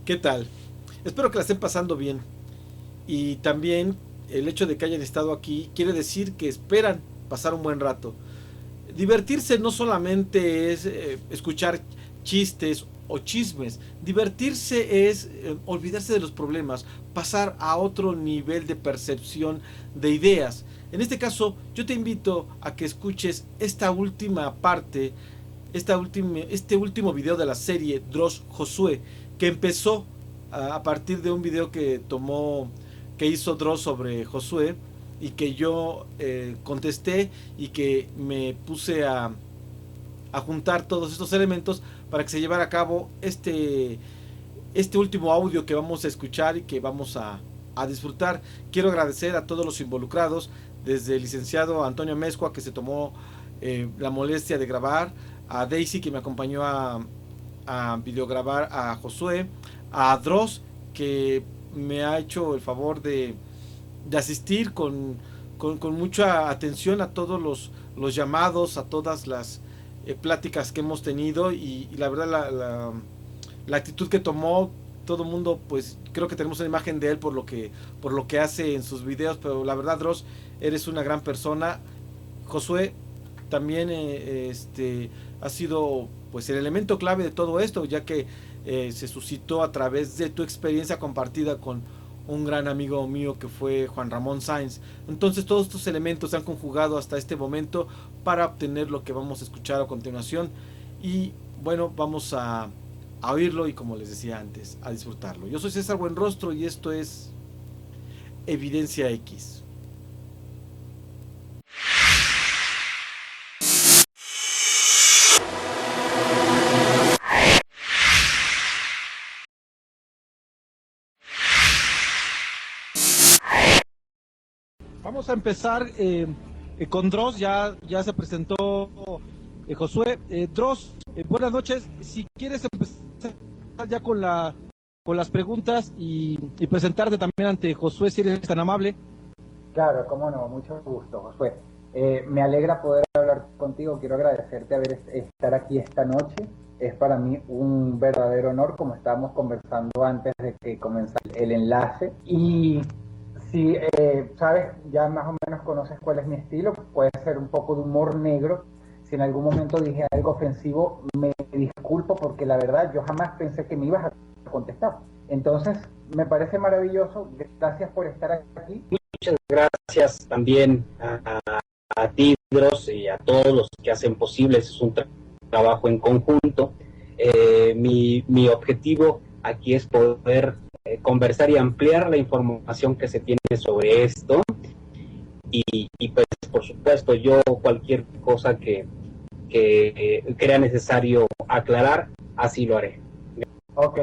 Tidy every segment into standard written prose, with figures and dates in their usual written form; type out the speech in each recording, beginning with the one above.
¿Qué tal? Espero que la estén pasando bien. Y también el hecho de que hayan estado aquí quiere decir que esperan pasar un buen rato. Divertirse no solamente es escuchar chistes o chismes. Divertirse es olvidarse de los problemas, pasar a otro nivel de percepción de ideas. En este caso, yo te invito a que escuches esta última parte, este último video de la serie Dross Josué, que empezó a partir de un video que hizo Dross sobre Josué y que yo contesté y que me puse a juntar todos estos elementos para que se llevara a cabo este último audio que vamos a escuchar y que vamos a disfrutar. Quiero agradecer a todos los involucrados, desde el licenciado Antonio Mezcua, que se tomó la molestia de grabar, a Daisy, que me acompañó a videograbar a Josué, a Dross, que me ha hecho el favor de asistir con mucha atención a todos los llamados, a todas las pláticas que hemos tenido y la verdad la actitud que tomó todo el mundo, pues creo que tenemos una imagen de él por lo que hace en sus videos, pero la verdad, Dross, eres una gran persona. Josué también ha sido pues el elemento clave de todo esto, ya que se suscitó a través de tu experiencia compartida con un gran amigo mío que fue Juan Ramón Sáenz. Entonces todos estos elementos se han conjugado hasta este momento para obtener lo que vamos a escuchar a continuación y bueno, vamos a oírlo y, como les decía antes, a disfrutarlo. Yo soy César Buenrostro y esto es Evidencia X. Vamos a empezar con Dross. Ya se presentó Josué. Dross, buenas noches. Si quieres empezar ya con las preguntas y presentarte también ante Josué, si eres tan amable. Claro, cómo no, mucho gusto, Josué. Me alegra poder hablar contigo, quiero agradecerte estar aquí esta noche. Es para mí un verdadero honor, como estábamos conversando antes de que comenzara el enlace. Y si sabes, ya más o menos conoces cuál es mi estilo, puede ser un poco de humor negro. Si en algún momento dije algo ofensivo, me disculpo porque la verdad yo jamás pensé que me ibas a contestar. Entonces, me parece maravilloso, gracias por estar aquí. Muchas gracias también a ti, Dross, y a todos los que hacen posible. Es un trabajo en conjunto. Mi objetivo aquí es poder conversar y ampliar la información que se tiene sobre esto. Y pues, por supuesto, yo cualquier cosa que crea necesario aclarar, así lo haré. Ok.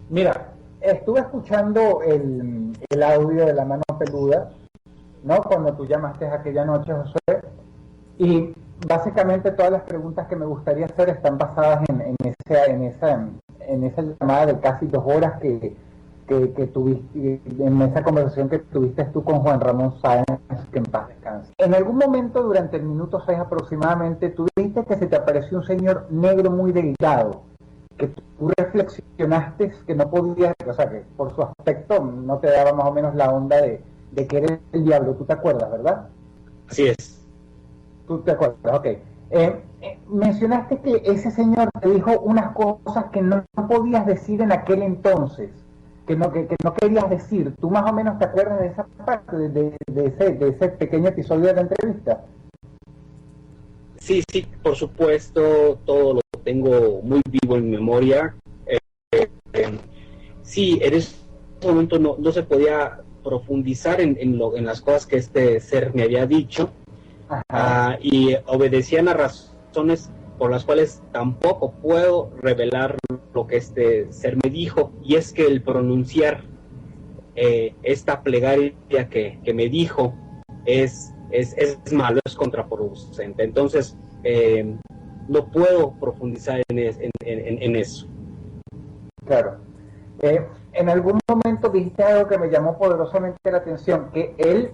Mira, estuve escuchando el audio de la mano peluda, ¿no? Cuando tú llamaste aquella noche, Josué, y básicamente todas las preguntas que me gustaría hacer están basadas en esa llamada de casi 2 horas que tuviste, en esa conversación que tuviste tú con Juan Ramón Sáenz, que en paz descanse. En algún momento, durante el minuto 6 aproximadamente, tú dijiste que se te apareció un señor negro muy delgado, que tú reflexionaste que no podías, o sea, que por su aspecto no te daba más o menos la onda de que eres el diablo. ¿Tú te acuerdas, verdad? Así es. ¿Tú te acuerdas? Ok. Mencionaste que ese señor te dijo unas cosas que no podías decir en aquel entonces, que no querías decir. ¿Tú más o menos te acuerdas de esa parte, de ese pequeño episodio de la entrevista? Sí, por supuesto, todo lo tengo muy vivo en memoria. Sí, en ese momento no se podía profundizar en las cosas que este ser me había dicho, y obedecían a razones por las cuales tampoco puedo revelar lo que este ser me dijo, y es que el pronunciar esta plegaria que me dijo es malo, es contraproducente. Entonces, no puedo profundizar en eso. Claro. En algún momento dijiste algo que me llamó poderosamente la atención, que él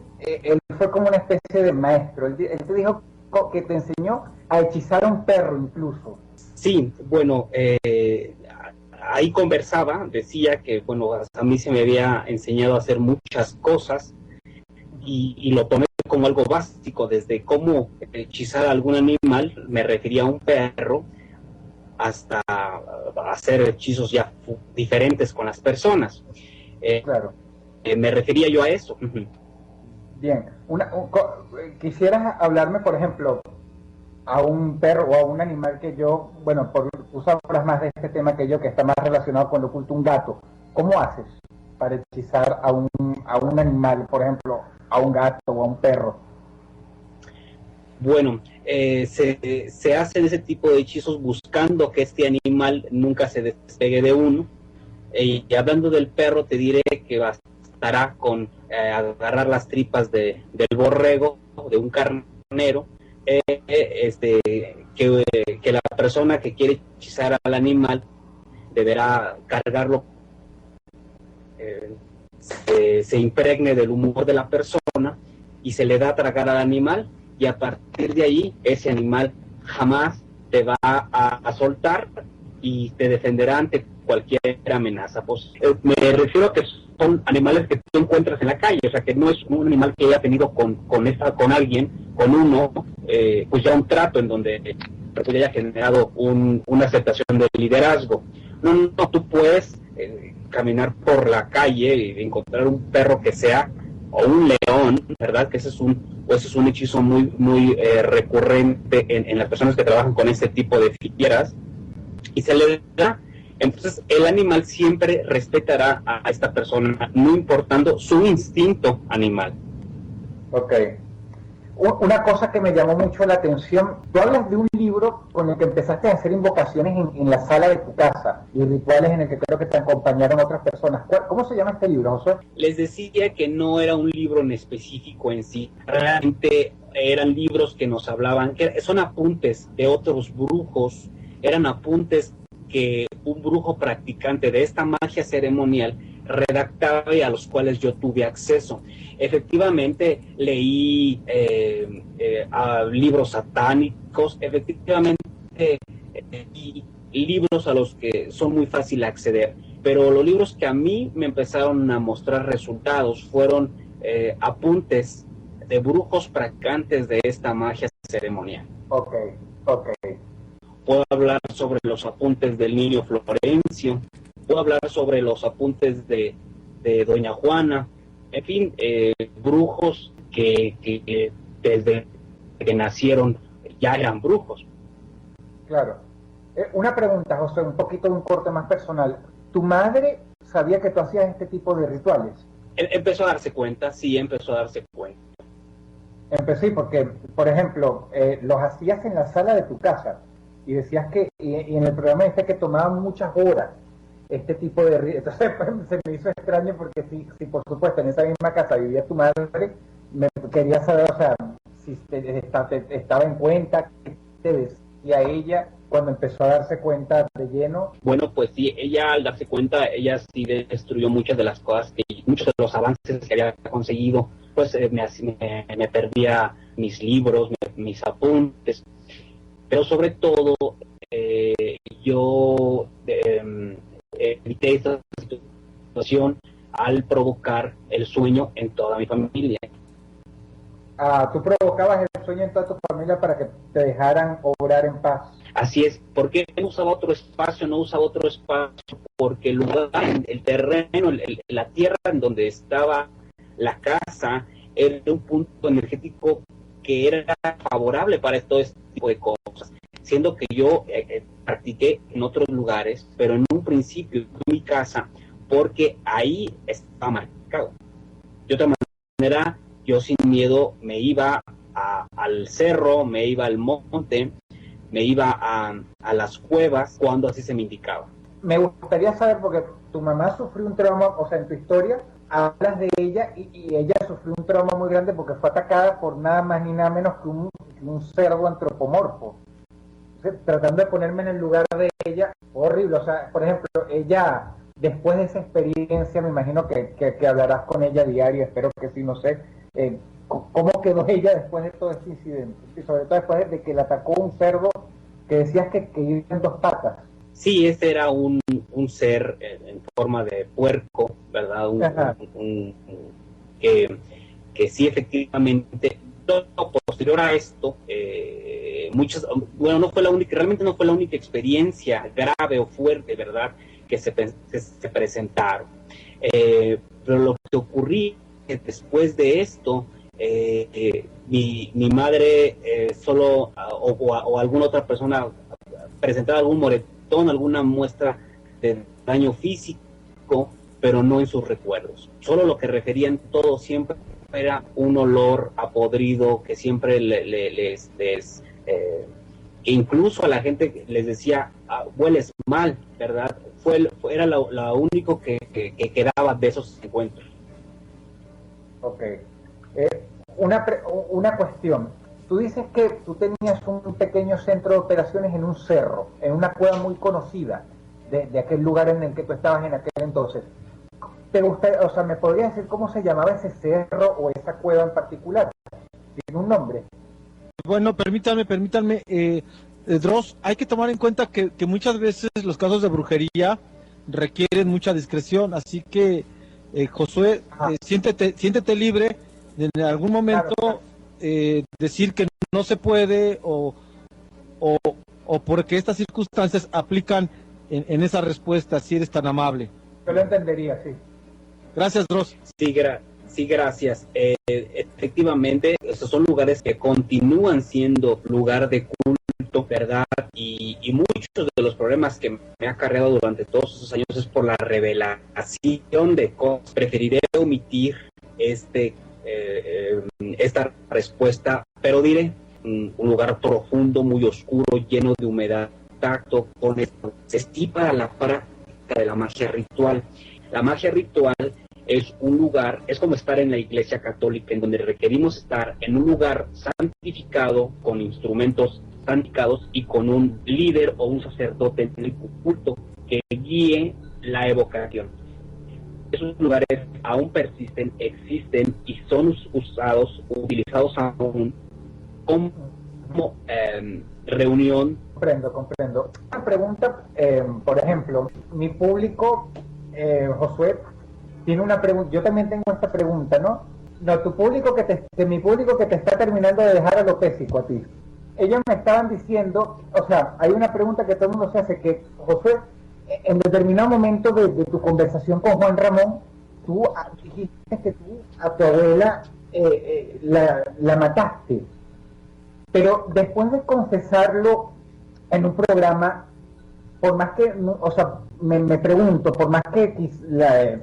fue como una especie de maestro. Él te dijo que te enseñó a hechizar a un perro incluso. Sí, bueno, ahí conversaba, decía que, bueno, a mí se me había enseñado a hacer muchas cosas y lo tomé como algo básico, desde cómo hechizar a algún animal, me refería a un perro, hasta hacer hechizos ya diferentes con las personas. Claro. Me refería yo a eso. Bien. ¿Quisieras hablarme, por ejemplo, a un perro o a un animal que yo, bueno, tú sabrás más de este tema que yo, que está más relacionado con lo oculto, un gato? ¿Cómo haces para hechizar a un animal, por ejemplo, a un gato o a un perro? Bueno, se hacen ese tipo de hechizos buscando que este animal nunca se despegue de uno. Y hablando del perro, te diré que bastará con agarrar las tripas del borrego, de un carnero, que la persona que quiere hechizar al animal deberá cargarlo, se impregne del humor de la persona y se le da a tragar al animal, y a partir de ahí ese animal jamás te va a soltar y te defenderá ante cualquier amenaza. Pues, me refiero a que son animales que tú encuentras en la calle, o sea, que no es un animal que haya tenido con alguien, con uno, pues ya un trato en donde haya generado una aceptación del liderazgo. No, tú puedes caminar por la calle y encontrar un perro que sea, o un león, ¿verdad? Que ese es un hechizo muy recurrente en las personas que trabajan con este tipo de fieras, y se le da. Entonces el animal siempre respetará a esta persona, no importando su instinto animal. Ok. Una cosa que me llamó mucho la atención, tú hablas de un libro con el que empezaste a hacer invocaciones en la sala de tu casa y rituales en el que creo que te acompañaron otras personas. ¿Cómo se llama este libro, José? Les decía que no era un libro en específico en sí, realmente eran libros que nos hablaban, que son apuntes de otros brujos, eran apuntes que un brujo practicante de esta magia ceremonial redactaba y a los cuales yo tuve acceso. Efectivamente, leí a libros satánicos, efectivamente, y libros a los que son muy fácil acceder, pero los libros que a mí me empezaron a mostrar resultados fueron apuntes de brujos practicantes de esta magia ceremonial. Ok. Puedo hablar sobre los apuntes del niño Florencio, puedo hablar sobre los apuntes de Doña Juana, en fin, brujos que desde que nacieron ya eran brujos. Claro. Una pregunta, José, un poquito de un corte más personal. ¿Tu madre sabía que tú hacías este tipo de rituales? Empezó a darse cuenta, sí, empezó a darse cuenta. Empecé porque, por ejemplo, los hacías en la sala de tu casa y decías que, y en el programa dice que tomaban muchas horas este tipo de rituales. Entonces pues, se me hizo extraño porque si por supuesto en esa misma casa vivía tu madre, me quería saber, o sea, si estaba en cuenta, qué te decía ella cuando empezó a darse cuenta de lleno. Bueno, pues sí, ella al darse cuenta, ella sí destruyó muchas de las cosas, muchos de los avances que había conseguido, pues me perdía mis libros, mis apuntes, pero sobre todo yo evité esta situación al provocar el sueño en toda mi familia. Tú provocabas el sueño en toda tu familia para que te dejaran obrar en paz. Así es, porque no usaba otro espacio, porque el lugar, el terreno, la tierra en donde estaba la casa, era un punto energético que era favorable para todo este tipo de cosas, siendo que yo practiqué en otros lugares, pero en un principio en mi casa, porque ahí estaba marcado. De otra manera, yo sin miedo me iba al cerro, me iba al monte, me iba a las cuevas cuando así se me indicaba. Me gustaría saber, porque tu mamá sufrió un trauma, o sea, en tu historia hablas de ella y ella sufrió un trauma muy grande porque fue atacada por nada más ni nada menos que un cerdo antropomorfo. Entonces, tratando de ponerme en el lugar de ella, horrible. O sea, por ejemplo, ella, después de esa experiencia, me imagino que hablarás con ella diario, espero que sí, no sé, ¿cómo quedó ella después de todo este incidente? Y sobre todo después de que le atacó un cerdo que decías que iba en dos patas. sí, ese era un ser en forma de puerco, ¿verdad? Que sí, efectivamente, todo posterior a esto, no fue la única, realmente no fue la única experiencia grave o fuerte, ¿verdad?, que se presentaron. Pero lo que ocurría después de esto, mi madre o alguna otra persona presentaba algún moretón, alguna muestra de daño físico, pero no en sus recuerdos. Solo lo que referían todo siempre era un olor a podrido que siempre que incluso a la gente les decía, hueles mal, ¿verdad? Era lo único que quedaba de esos encuentros. Ok. Una cuestión. Tú dices que tú tenías un pequeño centro de operaciones en un cerro, en una cueva muy conocida de aquel lugar en el que tú estabas en aquel entonces. ¿Me podrías decir cómo se llamaba ese cerro o esa cueva en particular? ¿Tiene un nombre? Bueno, permítanme, Dross, hay que tomar en cuenta que muchas veces los casos de brujería requieren mucha discreción, así que Josué, siéntete libre de en algún momento decir que no se puede o porque estas circunstancias aplican en esa respuesta, si eres tan amable. Yo lo entendería, sí. Gracias, Dross. Sí, gracias. Efectivamente, estos son lugares que continúan siendo lugar de culto, ¿verdad? Y muchos de los problemas que me ha acarreado durante todos esos años es por la revelación de cosas. Preferiré omitir esta respuesta, pero diré un lugar profundo, muy oscuro, lleno de humedad, tacto con esto. Se estipa la práctica de la magia ritual. La magia ritual es un lugar, es como estar en la Iglesia Católica, en donde requerimos estar en un lugar santificado, con instrumentos santificados y con un líder o un sacerdote en el culto que guíe la evocación. Esos lugares aún persisten, existen y son utilizados aún como reunión. Comprendo. Una pregunta, por ejemplo, mi público, Josué, tiene una pregunta. Yo también tengo esta pregunta, ¿no? Tu público mi público que te está terminando de dejar alopésico a ti. Ellos me estaban diciendo, o sea, hay una pregunta que todo el mundo se hace, que Josué, en determinado momento de tu conversación con Juan Ramón, tú dijiste que tú a tu abuela la mataste, pero después de confesarlo en un programa, por más que, o sea, me pregunto, por más que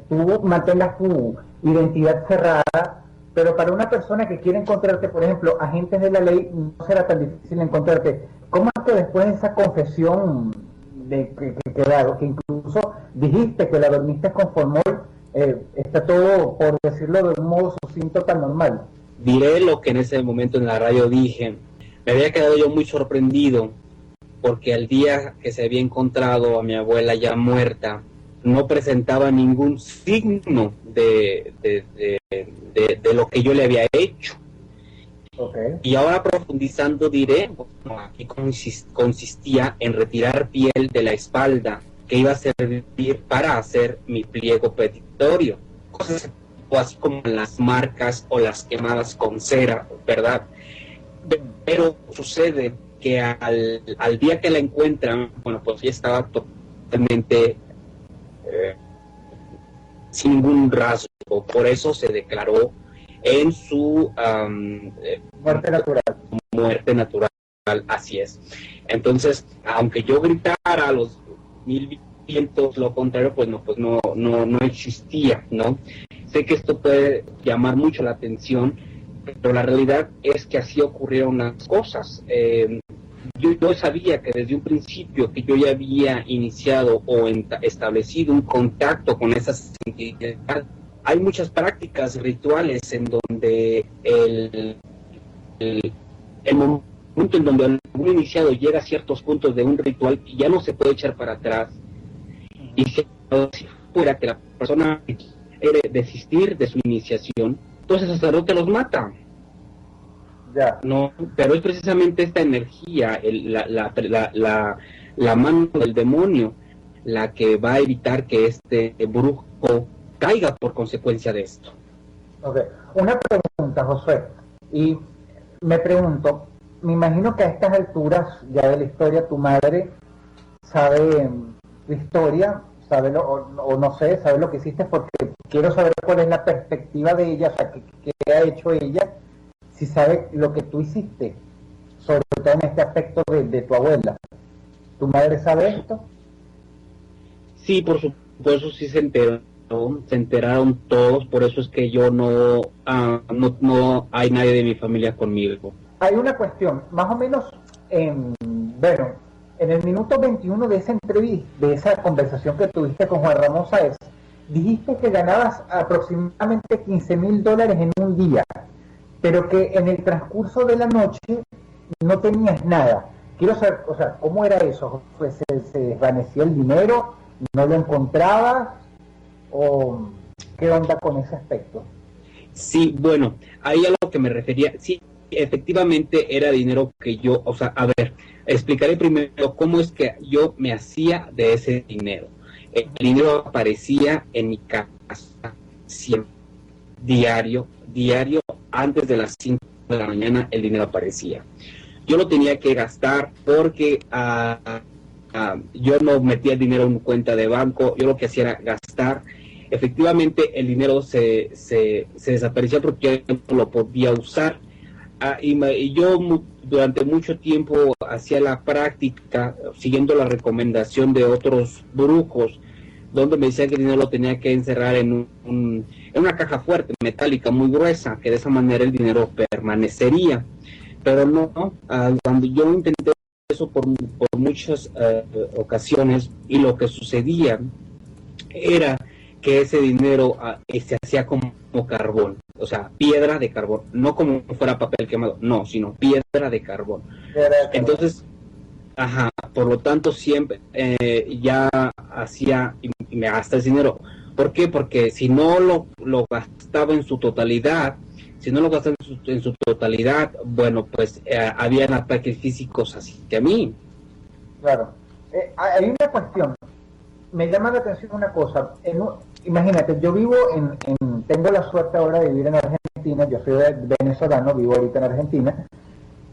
tú mantengas tu identidad cerrada, pero para una persona que quiere encontrarte, por ejemplo, agentes de la ley, no será tan difícil encontrarte. ¿Cómo es que después de esa confesión que incluso dijiste que la dormiste con formol, está todo, por decirlo de un modo sucinto, tan normal? Diré lo que en ese momento en la radio dije. Me había quedado yo muy sorprendido porque al día que se había encontrado a mi abuela ya muerta, no presentaba ningún signo de lo que yo le había hecho. Okay. Y ahora profundizando diré, bueno, aquí consistía en retirar piel de la espalda que iba a servir para hacer mi pliego petitorio, cosas así como las marcas o las quemadas con cera, ¿verdad? Pero sucede que al día que la encuentran, bueno, pues ya estaba totalmente sin ningún rasgo, por eso se declaró en su muerte natural, así es. Entonces, aunque yo gritara a los mil vientos lo contrario, pues no existía, ¿no? Sé que esto puede llamar mucho la atención, pero la realidad es que así ocurrieron las cosas. Yo sabía que desde un principio que yo ya había iniciado o establecido un contacto con esas entidades. Hay muchas prácticas rituales en donde el momento en donde algún iniciado llega a ciertos puntos de un ritual y ya no se puede echar para atrás, y si fuera que la persona quiere desistir de su iniciación, entonces el sacerdote los mata. Ya. No, pero es precisamente esta energía, la mano del demonio la que va a evitar que este brujo caiga por consecuencia de esto. Ok, una pregunta, Josué, y me pregunto, me imagino que a estas alturas ya de la historia tu madre sabe tu historia, sabe o no sé, sabe lo que hiciste, porque quiero saber cuál es la perspectiva de ella, o sea, qué ha hecho ella, si sabe lo que tú hiciste, sobre todo en este aspecto de tu abuela. ¿Tu madre sabe esto? Sí, por supuesto, sí se enteraron todos, por eso es que yo no hay nadie de mi familia conmigo. Hay una cuestión, más o menos, bueno, en el minuto 21 de esa entrevista, de esa conversación que tuviste con Juan Ramón Sáez, dijiste que ganabas aproximadamente $15,000 en un día, pero que en el transcurso de la noche no tenías nada. Quiero saber, o sea, ¿cómo era eso? Pues, ¿se desvaneció el dinero? ¿No lo encontrabas? ¿O qué onda con ese aspecto? Sí, bueno, ahí a lo que me refería, sí, efectivamente era dinero que yo, o sea, a ver, explicaré primero cómo es que yo me hacía de ese dinero. El dinero aparecía en mi casa siempre, diario, antes de las 5 de la mañana el dinero aparecía. Yo lo tenía que gastar porque yo no metía el dinero en mi cuenta de banco, yo lo que hacía era gastar. Efectivamente el dinero se desaparecía porque yo no lo podía usar. Y yo durante mucho tiempo hacía la práctica siguiendo la recomendación de otros brujos, donde me decían que el dinero lo tenía que encerrar en una caja fuerte, metálica, muy gruesa, que de esa manera el dinero permanecería. Pero no, cuando yo intenté eso por muchas ocasiones, y lo que sucedía era que ese dinero se hacía como carbón, o sea, piedra de carbón, no como fuera papel quemado, no, sino piedra de carbón. Entonces, por lo tanto siempre ya hacía y me gastaba el dinero. ¿Por qué? Porque si no lo gastaba en su totalidad, bueno, pues habían ataques físicos hacia mí. Claro. Hay una cuestión. Me llama la atención una cosa. Imagínate, yo vivo tengo la suerte ahora de vivir en Argentina. Yo soy venezolano, vivo ahorita en Argentina.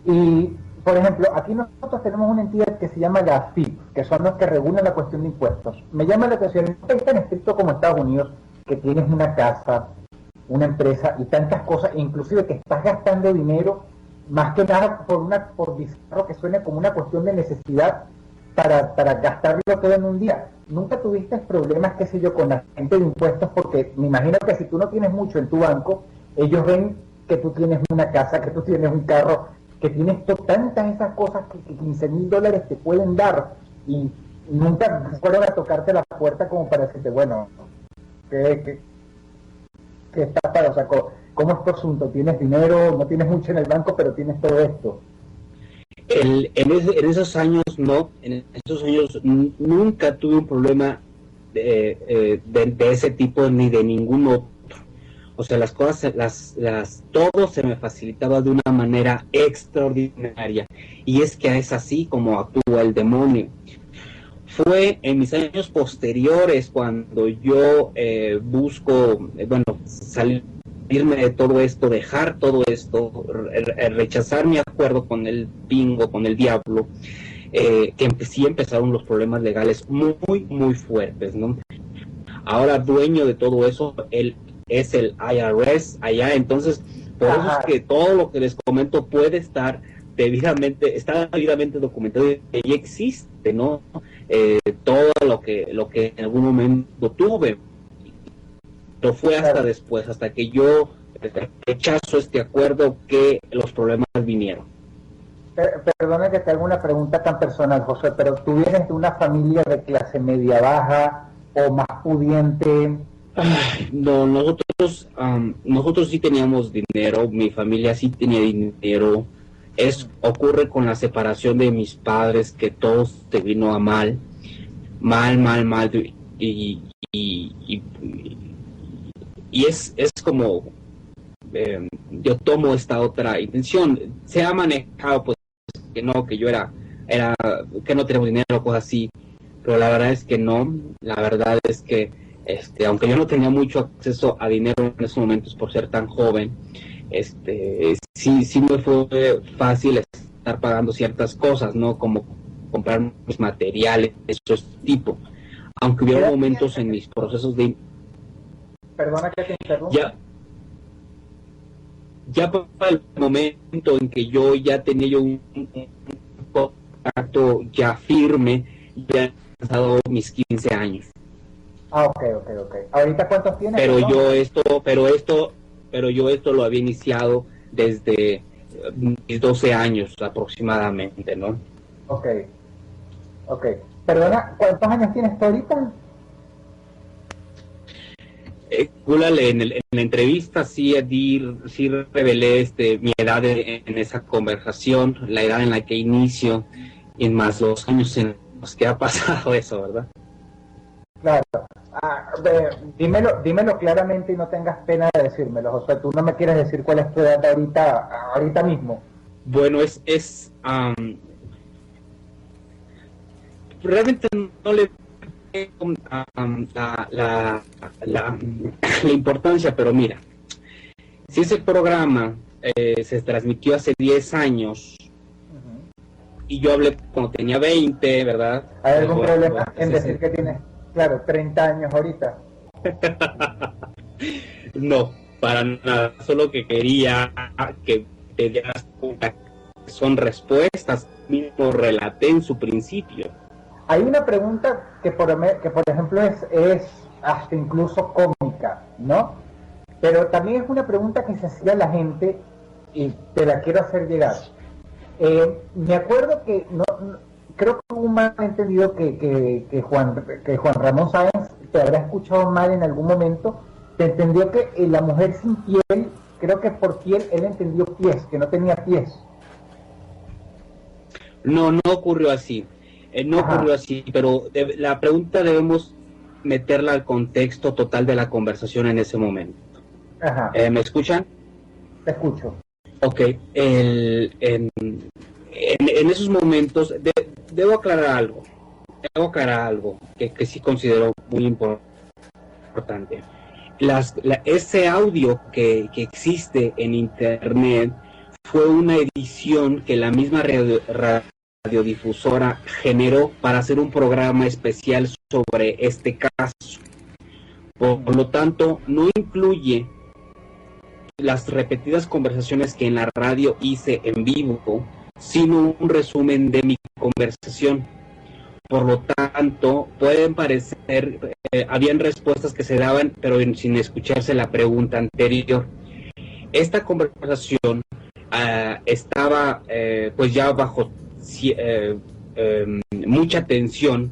Y, por ejemplo, aquí nosotros tenemos una entidad que se llama la AFIP, que son los que regulan la cuestión de impuestos. Me llama la atención, en un país tan estricto como Estados Unidos, que tienes una casa, una empresa y tantas cosas, inclusive que estás gastando dinero, más que nada por bizarro que suene, como una cuestión de necesidad para gastarlo todo en un día. ¿Nunca tuviste problemas, qué sé yo, con la gente de impuestos? Porque me imagino que si tú no tienes mucho en tu banco, ellos ven que tú tienes una casa, que tú tienes un carro, que tienes tantas esas cosas que $15,000 te pueden dar, y nunca fueron a tocarte la puerta como para decirte, bueno, que está para, o sea, ¿cómo es tu asunto? ¿Tienes dinero? ¿No tienes mucho en el banco, pero tienes todo esto? En esos años no, en esos años nunca tuve un problema de ese tipo ni de ningún otro. O sea, las cosas, todo se me facilitaba de una manera extraordinaria. Y es que es así como actúa el demonio. Fue en mis años posteriores cuando yo busco, salirme de todo esto, dejar todo esto, rechazar mi acuerdo con el bingo, con el diablo, que sí empezaron los problemas legales muy, muy fuertes, ¿no? Ahora dueño de todo eso, él es el IRS allá, entonces por eso es que todo lo que les comento puede estar está debidamente documentado y existe, ¿no? Todo lo que en algún momento tuve, pero fue hasta después, hasta que yo rechazo este acuerdo, que los problemas vinieron. Perdona que te haga una pregunta tan personal, José, pero ¿tú vienes de una familia de clase media baja o más pudiente? No, nosotros sí teníamos dinero, mi familia sí tenía dinero. Ocurre con la separación de mis padres que todo se vino a mal, y es como yo tomo esta otra intención. Se ha manejado pues que no, que yo era era que no tenemos dinero, cosas así, pero la verdad es que no. La verdad es que aunque yo no tenía mucho acceso a dinero en esos momentos por ser tan joven, sí me fue fácil estar pagando ciertas cosas, ¿no? Como comprar mis materiales, esos tipo. Aunque hubiera momentos en mis procesos de... Perdona que te interrumpa. Ya para el momento en que yo ya tenía un contacto ya firme, ya he pasado mis 15 años. Ah, ok. ¿Ahorita cuántos tienes? Pero yo esto lo había iniciado desde mis 12 años aproximadamente, ¿no? Ok. Perdona, ¿cuántos años tienes tú ahorita? En la entrevista sí revelé mi edad en esa conversación, la edad en la que inicio, y más los años en los que ha pasado eso, ¿verdad? Claro. Dímelo claramente y no tengas pena de decírmelo. O sea, tú no me quieres decir cuál es tu edad ahorita mismo. Bueno, realmente no le la importancia, pero mira, si ese programa se transmitió hace 10 años y yo hablé cuando tenía 20, ¿verdad? ¿Hay algún problema en decir que tienes, claro, 30 años ahorita? No, para nada, solo que quería que te dieras cuenta que son respuestas mismo relaté en su principio. Hay una pregunta que por ejemplo es hasta incluso cómica, ¿no? Pero también es una pregunta que se hacía la gente y te la quiero hacer llegar. Me acuerdo que creo que hubo un malentendido que Juan Ramón Sáenz te habrá escuchado mal en algún momento. Te entendió que la mujer sin piel, creo que por piel él entendió pies, que no tenía pies. No ocurrió así. No ocurrió así, pero la pregunta debemos meterla al contexto total de la conversación en ese momento. Ajá. ¿Me escuchan? Te escucho. Ok, en esos momentos debo aclarar algo que sí considero muy importante. Ese audio que existe en internet fue una edición que la misma radiodifusora generó para hacer un programa especial sobre este caso. Por lo tanto, no incluye las repetidas conversaciones que en la radio hice en vivo, sino un resumen de mi conversación. Por lo tanto, pueden parecer, habían respuestas que se daban, pero sin escucharse la pregunta anterior. Esta conversación estaba pues ya bajo mucha tensión.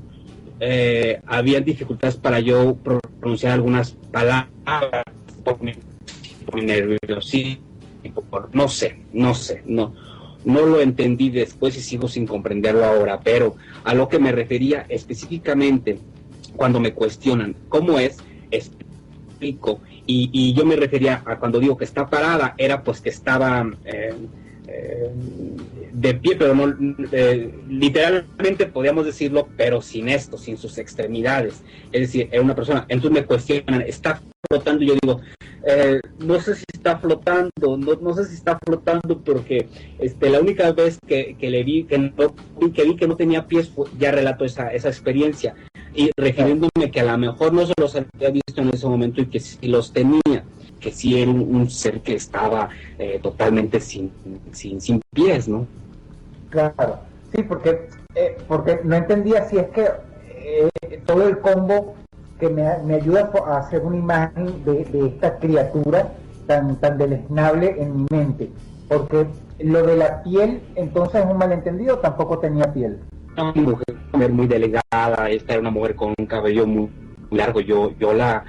Habían dificultades para yo pronunciar algunas palabras por mi nerviosismo, no lo entendí después y sigo sin comprenderlo ahora, pero a lo que me refería específicamente cuando me cuestionan cómo explico, y yo me refería a cuando digo que está parada, era pues que estaba de pie, pero no literalmente podríamos decirlo, pero sin sus extremidades, es decir, era una persona. Entonces me cuestionan, ¿está flotando? Y yo digo, no sé si está flotando, no sé si está flotando, porque la única vez que le vi que no tenía pies, ya relato esa experiencia, y refiriéndome que a lo mejor no se los había visto en ese momento y que sí los tenía, que sí era un ser que estaba totalmente sin pies, ¿no? Claro, sí, porque no entendía si es que todo el combo que me ayuda a hacer una imagen de esta criatura tan deleznable en mi mente, porque lo de la piel entonces es un malentendido, tampoco tenía piel. Una mujer muy delgada, esta era una mujer con un cabello muy largo. Yo la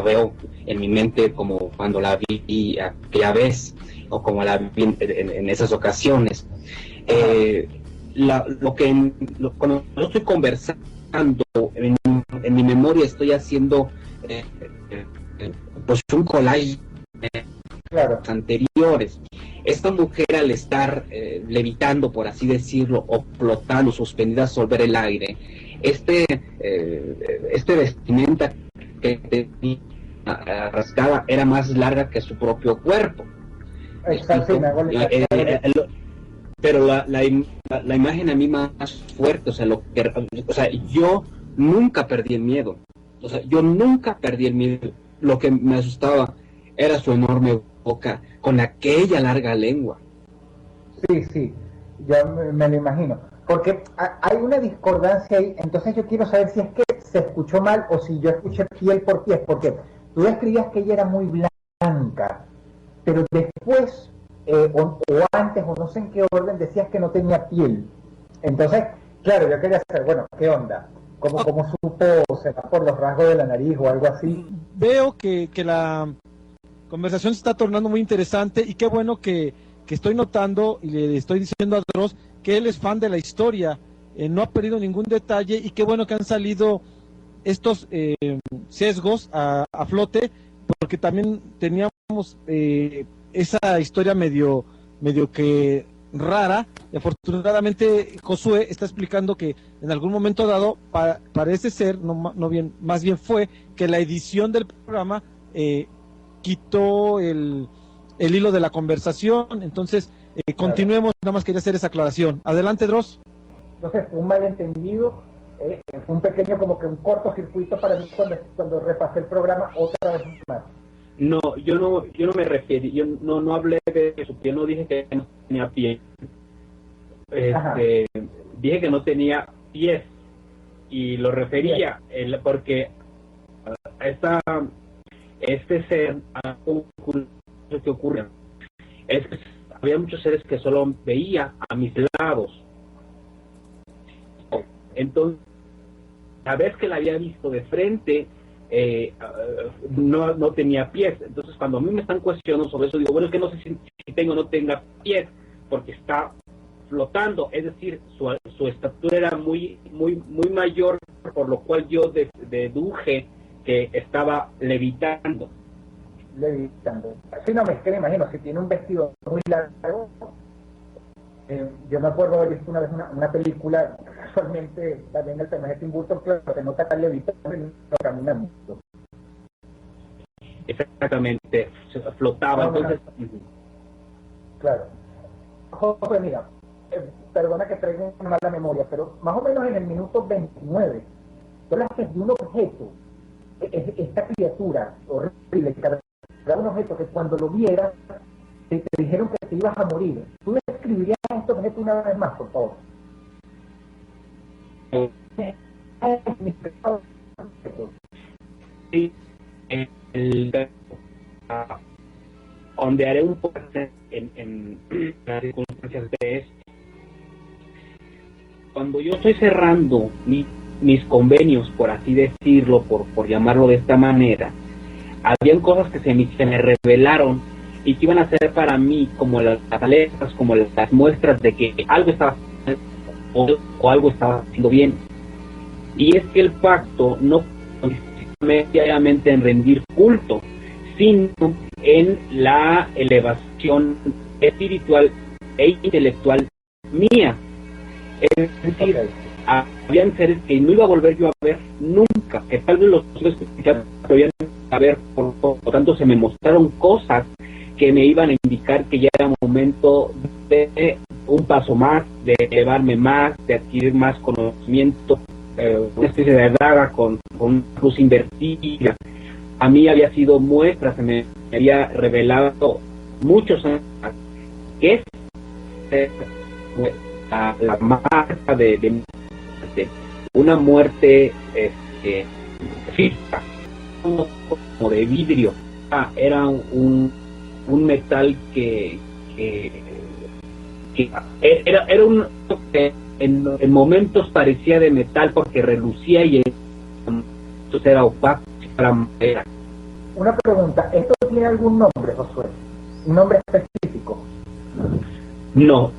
veo en mi mente como cuando la vi aquella vez, o como la vi en esas ocasiones. Cuando yo estoy conversando, en mi memoria estoy haciendo pues un collage de los anteriores. esta mujer, al estar levitando, por así decirlo, o flotando, suspendida sobre el aire, este vestimenta que tenía rasgada era más larga que su propio cuerpo. Exacto, Pero la imagen a mí más fuerte, o sea, yo nunca perdí el miedo. O sea, yo nunca perdí el miedo. Lo que me asustaba era su enorme boca con aquella larga lengua. Sí, ya me lo imagino. Porque hay una discordancia ahí, entonces yo quiero saber si es que se escuchó mal o si yo escuché piel por piel, porque tú describías que ella era muy blanca, pero después, o antes, o no sé en qué orden, decías que no tenía piel. Entonces, claro, yo quería saber, bueno, ¿qué onda? ¿Cómo supo, será por los rasgos de la nariz o algo así? Veo que la conversación se está tornando muy interesante y qué bueno que estoy notando y le estoy diciendo a Dross que él es fan de la historia, no ha perdido ningún detalle y qué bueno que han salido estos sesgos a flote, porque también teníamos esa historia medio que rara, y afortunadamente Josué está explicando que en algún momento dado parece ser, no bien, más bien fue que la edición del programa quitó el hilo de la conversación. Entonces continuemos, nada más quería hacer esa aclaración. Adelante, Dross. Entonces, un malentendido, fue un pequeño, como que un cortocircuito para mí cuando repasé el programa otra vez más. No, yo no me referí, yo no hablé de su piel, no dije que no tenía piel. Dije que no tenía pies y lo refería porque este ser, que ocurre es que había muchos seres que solo veía a mis lados. Entonces, la vez que la había visto de frente, no tenía pies. Entonces, cuando a mí me están cuestionando sobre eso, digo, bueno, es que no sé si tengo o no tenga pies, porque está flotando, es decir, su estatura era muy mayor, por lo cual yo deduje que estaba levitando. Sí, no, es que me imagino, si tiene un vestido muy largo, yo me acuerdo haber visto una vez una película, casualmente también el personaje de Tim Burton, claro, que no está levitando y no caminando. Exactamente, flotaba, entonces... Claro. José, mira, perdona que traiga una mala memoria, pero más o menos en el minuto 29, tú hablas de un objeto, esta criatura horrible, cada un objeto que cuando lo vieras te dijeron que te ibas a morir. ¿Tú describirías este objeto una vez más, por favor? Sí, ondearé un poco en las circunstancias de esto. Cuando yo estoy cerrando mis convenios, por así decirlo, por llamarlo de esta manera, habían cosas que se me revelaron y que iban a ser para mí como las alertas, como las muestras de que algo estaba o algo estaba haciendo bien. Y es que el pacto no consiste en rendir culto, sino en la elevación espiritual e intelectual mía. Es decir, habían seres que no iba a volver yo a ver nunca, que tal vez los ya podían saber, por lo tanto se me mostraron cosas que me iban a indicar que ya era momento de un paso más, de elevarme más, de adquirir más conocimiento, una especie de daga con una cruz invertida. A mí había sido muestra, se me había revelado muchos años que es la marca de una muerte física, como de vidrio. Era un metal que era un que en momentos parecía de metal porque relucía y entonces era opaco, era madera. Una pregunta, ¿esto tiene algún nombre, Josué? ¿Un nombre específico? No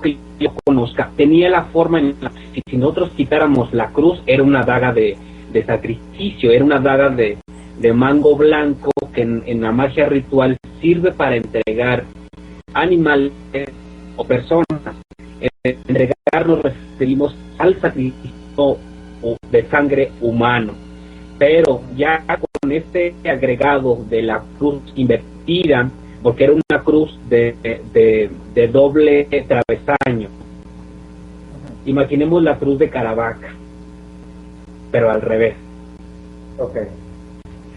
que yo conozca. Tenía la forma en la que si nosotros quitáramos la cruz, era una daga de sacrificio, era una daga de mango blanco que en la magia ritual sirve para entregar animales o personas. Entregar nos referimos al sacrificio de sangre humano, pero ya con este agregado de la cruz invertida, porque era una cruz de doble travesaño. Imaginemos la cruz de Caravaca, pero al revés. Okay.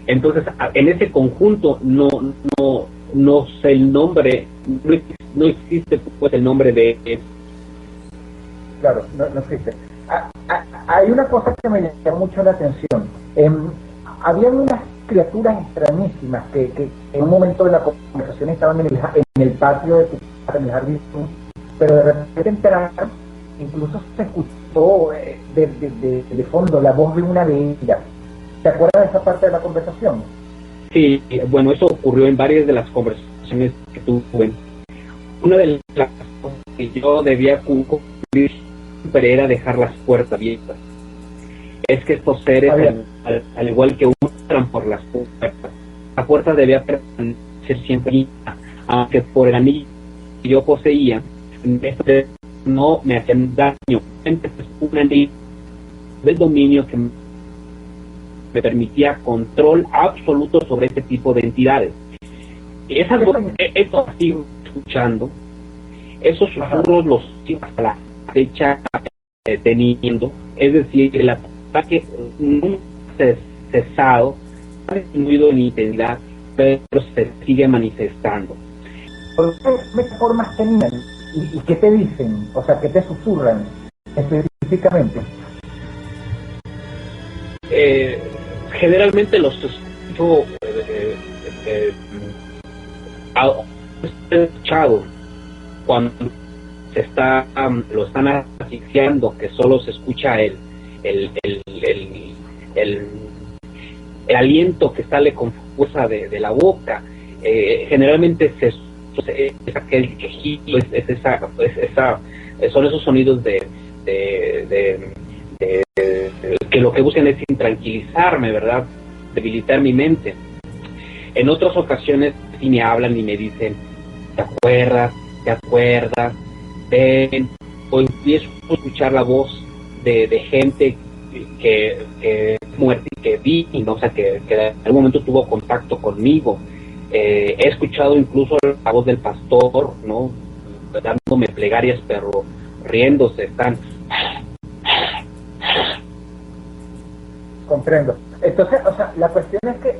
Entonces, en ese conjunto no sé el nombre, no existe pues el nombre de... Claro, no existe. Hay una cosa que me llamó mucho la atención. Habían unas criaturas extrañísimas que en un momento de la conversación estaban en el patio de tu casa, en el jardín, pero de repente entraron, incluso se escuchó de fondo la voz de una de ellas. ¿Te acuerdas de esa parte de la conversación? Sí, bueno, eso ocurrió en varias de las conversaciones que tuve. Una de las cosas que yo debía cumplir siempre era dejar las puertas abiertas. Es que estos seres, al igual que entran por las puertas, la puerta debía permanecer siempre abierta, aunque por el anillo que yo poseía, no me hacían daño. Entonces, un anillo del dominio que me permitía control absoluto sobre este tipo de entidades. Esas eso sigo escuchando, esos susurros los sigo hasta la fecha teniendo, es decir, el ataque no ha cesado, ha disminuido en intensidad, pero se sigue manifestando. ¿Por qué formas tenían? ¿Y qué te dicen? O sea, ¿qué te susurran específicamente? Generalmente los escucho escuchado cuando lo están asfixiando, que solo se escucha el aliento que sale con fuerza de la boca. Generalmente es aquel quejido, son esos sonidos que lo que buscan es intranquilizarme, ¿verdad? Debilitar mi mente. En otras ocasiones sí me hablan y me dicen, ¿te acuerdas? Ven, o empiezo a escuchar la voz de gente que muerta y que vi, ¿no? O sea, que en algún momento tuvo contacto conmigo. He escuchado incluso la voz del pastor, ¿no? Dándome plegarias, pero riéndose, están... Comprendo. Entonces, o sea, la cuestión es que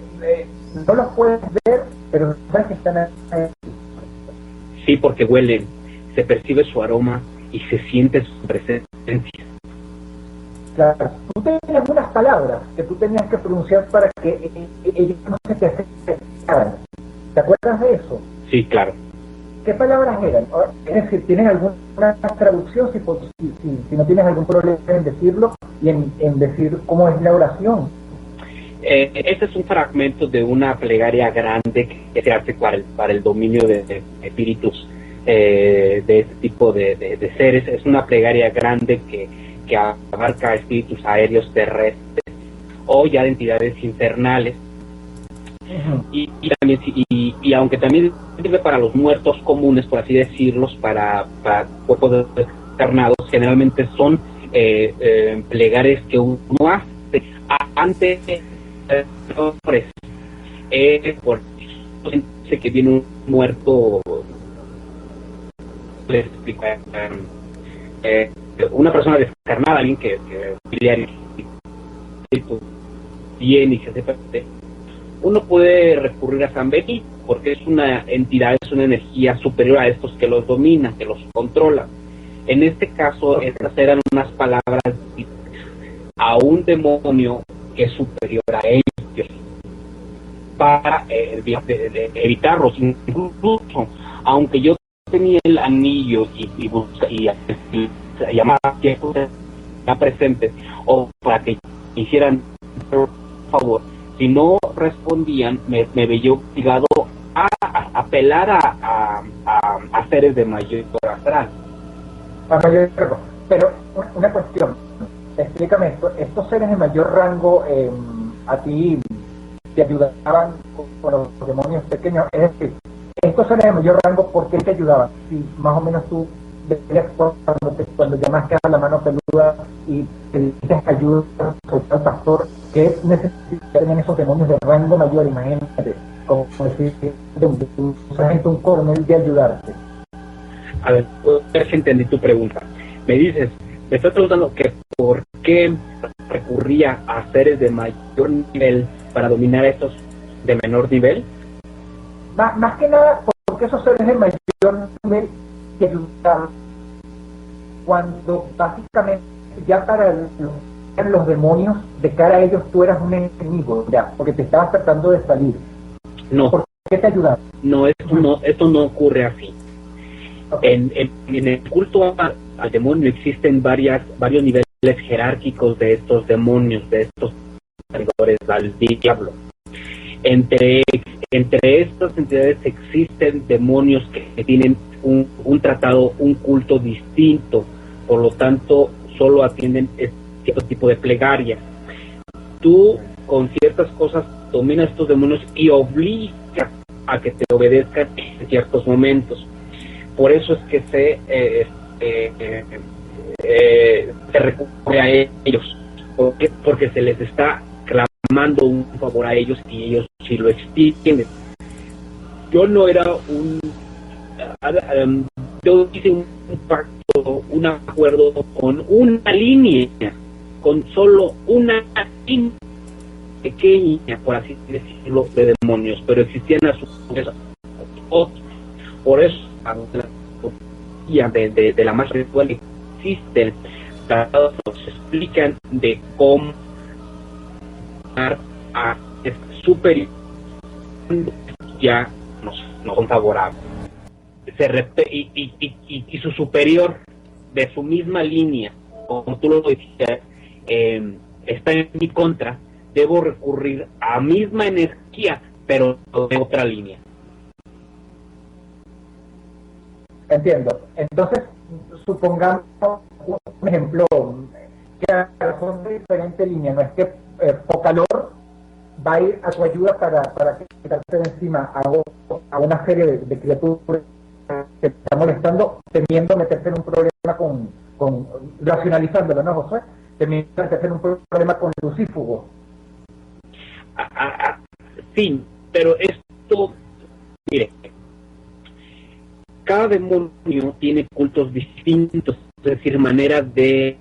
no los puedes ver, pero sabes que están ahí. Sí, porque huelen, se percibe su aroma y se siente su presencia. Claro. Tú tenías algunas palabras que tú tenías que pronunciar para que ellos no se te acercaran. ¿Te acuerdas de eso? Sí, claro. ¿Qué palabras eran? Es decir, ¿tienes alguna traducción? Si no tienes algún problema en decirlo y en decir cómo es la oración. Este es un fragmento de una plegaria grande que se hace para el dominio de espíritus de este tipo de seres. Es una plegaria grande que abarca espíritus aéreos, terrestres o ya de entidades infernales. Y también y aunque también sirve para los muertos comunes, por así decirlos, para cuerpos encarnados, generalmente son plegarias que uno hace ante por que viene un muerto, les explico, una persona descarnada, alguien que viene y se hace presente. Uno puede recurrir a San Benito porque es una entidad, es una energía superior a estos que los domina, que los controla. En este caso, estas eran unas palabras a un demonio que es superior a ellos para evitarlos. Incluso, aunque yo tenía el anillo y llamaba a quienes están presentes o para que hicieran por favor, si no respondían, me veía obligado a apelar a seres de mayor astral. Pero una cuestión, explícame esto, estos seres de mayor rango a ti te ayudaban con los demonios pequeños, es decir, estos seres de mayor rango, ¿por qué te ayudaban? Si más o menos tú veías cuando llamaste a la mano peluda y te dices ayuda al pastor, ¿qué necesitarían esos demonios de rango mayor? Imagínate, como decir, un sargento, un coronel de ayudarte. A ver si entendí tu pregunta. Me estás preguntando que por qué recurría a seres de mayor nivel para dominar a estos de menor nivel. Más que nada, porque esos seres de mayor nivel te ayudaban cuando básicamente ya para los demonios, de cara a ellos tú eras un enemigo, ya, porque te estabas tratando de salir. No. ¿Por qué te ayudaban? No, esto no ocurre así. Okay. En el culto al demonio existen varios niveles jerárquicos de estos demonios, de estos servidores al diablo. Entre estas entidades existen demonios que tienen un tratado, un culto distinto, por lo tanto solo atienden cierto tipo de plegaria. Tú con ciertas cosas dominas estos demonios y obligas a que te obedezcan en ciertos momentos. Por eso es que se recurre a ellos, porque se les está clamando un favor a ellos y ellos sí lo extienden. Yo no era yo hice un pacto, un acuerdo con una línea, con solo una línea pequeña, por así decirlo, de demonios, pero existían a su vez otros. Por eso de la más ritual existen tratados que nos explican de cómo a superior ya no son favorables. Y su superior de su misma línea, como tú lo decías, está en mi contra, debo recurrir a misma energía, pero de otra línea. Entiendo. Entonces, supongamos un ejemplo, que son de diferente línea, no es que Pocalor va a ir a tu ayuda para quitarte de encima a una serie de criaturas que te están molestando, temiendo meterte en un problema con racionalizándolo, ¿no, José? Temiendo meterte en un problema con Lucífugo. Sí, pero esto, mire, cada demonio tiene cultos distintos, es decir, maneras de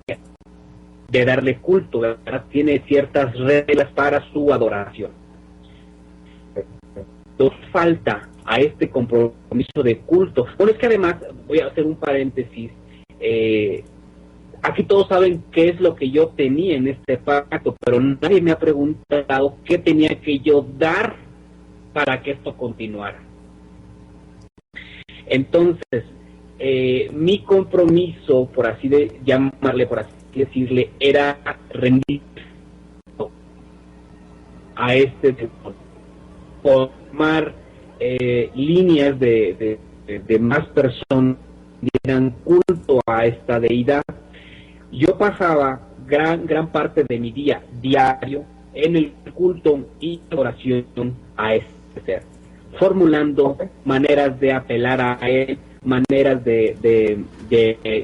darle culto, ¿verdad? Tiene ciertas reglas para su adoración. Nos falta a este compromiso de culto. Bueno, es que además, voy a hacer un paréntesis, aquí todos saben qué es lo que yo tenía en este pacto, pero nadie me ha preguntado qué tenía que yo dar para que esto continuara. Entonces, mi compromiso, por así llamarle, por así decirle, era rendir a este demonio, formar líneas de más personas que dieran culto a esta deidad. Yo pasaba gran parte de mi día diario en el culto y oración a este ser, formulando maneras de apelar a él, maneras de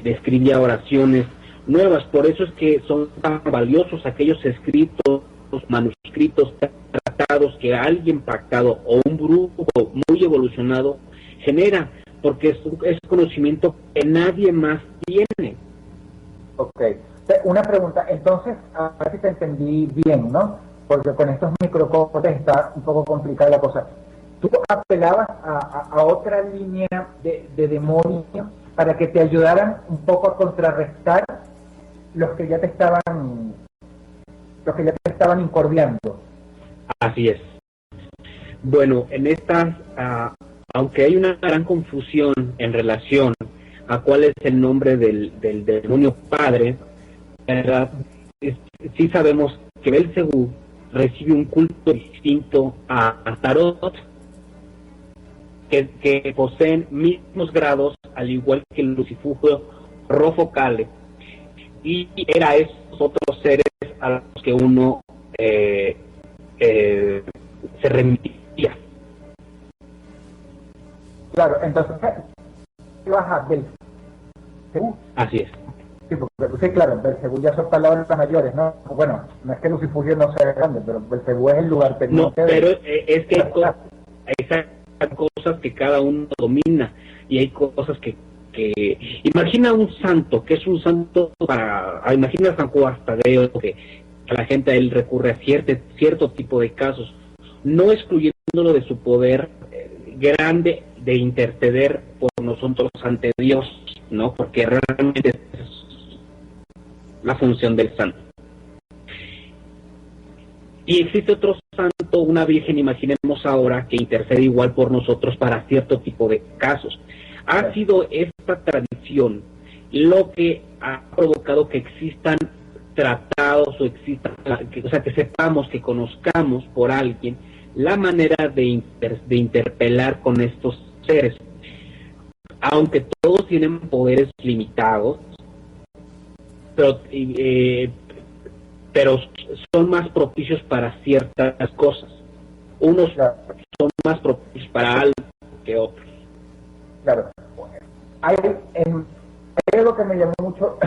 escribir oraciones nuevas. Por eso es que son tan valiosos aquellos escritos, manuscritos, tratados que alguien pactado o un grupo muy evolucionado genera, porque es conocimiento que nadie más tiene. Ok, una pregunta, entonces, a ver si te entendí bien, ¿no? Porque con estos microcortes está un poco complicada la cosa. Tú apelabas a otra línea de demonios para que te ayudaran un poco a contrarrestar los que ya te estaban incordiando. Así es. Bueno, en estas, aunque hay una gran confusión en relación a cuál es el nombre del demonio padre, ¿verdad? Sí sabemos que Belcebú recibe un culto distinto a Tarot, que poseen mismos grados, al igual que el Lucifugo Rofocale, y era esos otros seres a los que uno se remitía. Claro, entonces, baja del Belcebú. Así es. Sí, porque, sí, claro, Belcebú ya son palabras mayores, ¿no? Bueno, no es que Lucifurio no sea grande, pero Belcebú es el lugar No, teniente pero de... es que hay cosas que cada uno domina y hay cosas que imagina un santo, que es un santo imagina a San Juan Tadeo, que la gente a él recurre a cierto tipo de casos, no excluyéndolo de su poder grande de interceder por nosotros ante Dios, ¿no? Porque realmente es la función del santo. Y existe otro santo, una virgen, imaginemos ahora, que intercede igual por nosotros para cierto tipo de casos. Ha sido esta tradición lo que ha provocado que existan tratados o sea, que sepamos, que conozcamos por alguien la manera de interpelar con estos seres. Aunque todos tienen poderes limitados, pero son más propicios para ciertas cosas. Unos Claro. son más propicios para algo que otros. Claro. Hay algo que me llamó mucho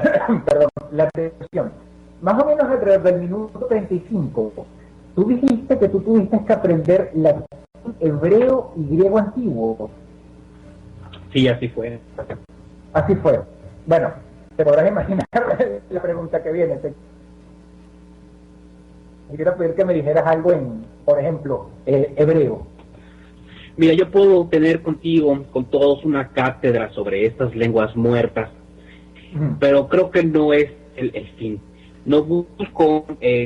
perdón, la atención. Más o menos alrededor del minuto 35, tú dijiste que tú tuviste que aprender latín, hebreo y griego antiguo. Sí, así fue. Así fue. Bueno, te podrás imaginar la pregunta que viene. Te quiero pedir que me dijeras algo en, por ejemplo, hebreo. Mira, yo puedo tener contigo, con todos, una cátedra sobre estas lenguas muertas, pero creo que no es el fin. No busco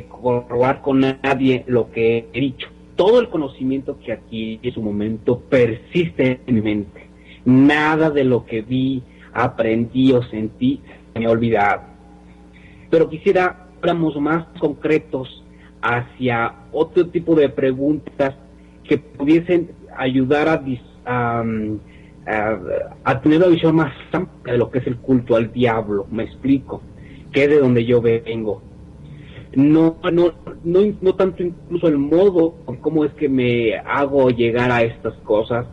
corroborar con nadie lo que he dicho. Todo el conocimiento que adquirí en su momento persiste en mi mente. Nada de lo que vi, aprendí o sentí se me ha olvidado. Pero quisiera fuéramos más concretos hacia otro tipo de preguntas que pudiesen ayudar a tener una visión más amplia de lo que es el culto al diablo. Me explico, que es de donde yo vengo. No tanto incluso el modo cómo es que me hago llegar a estas cosas,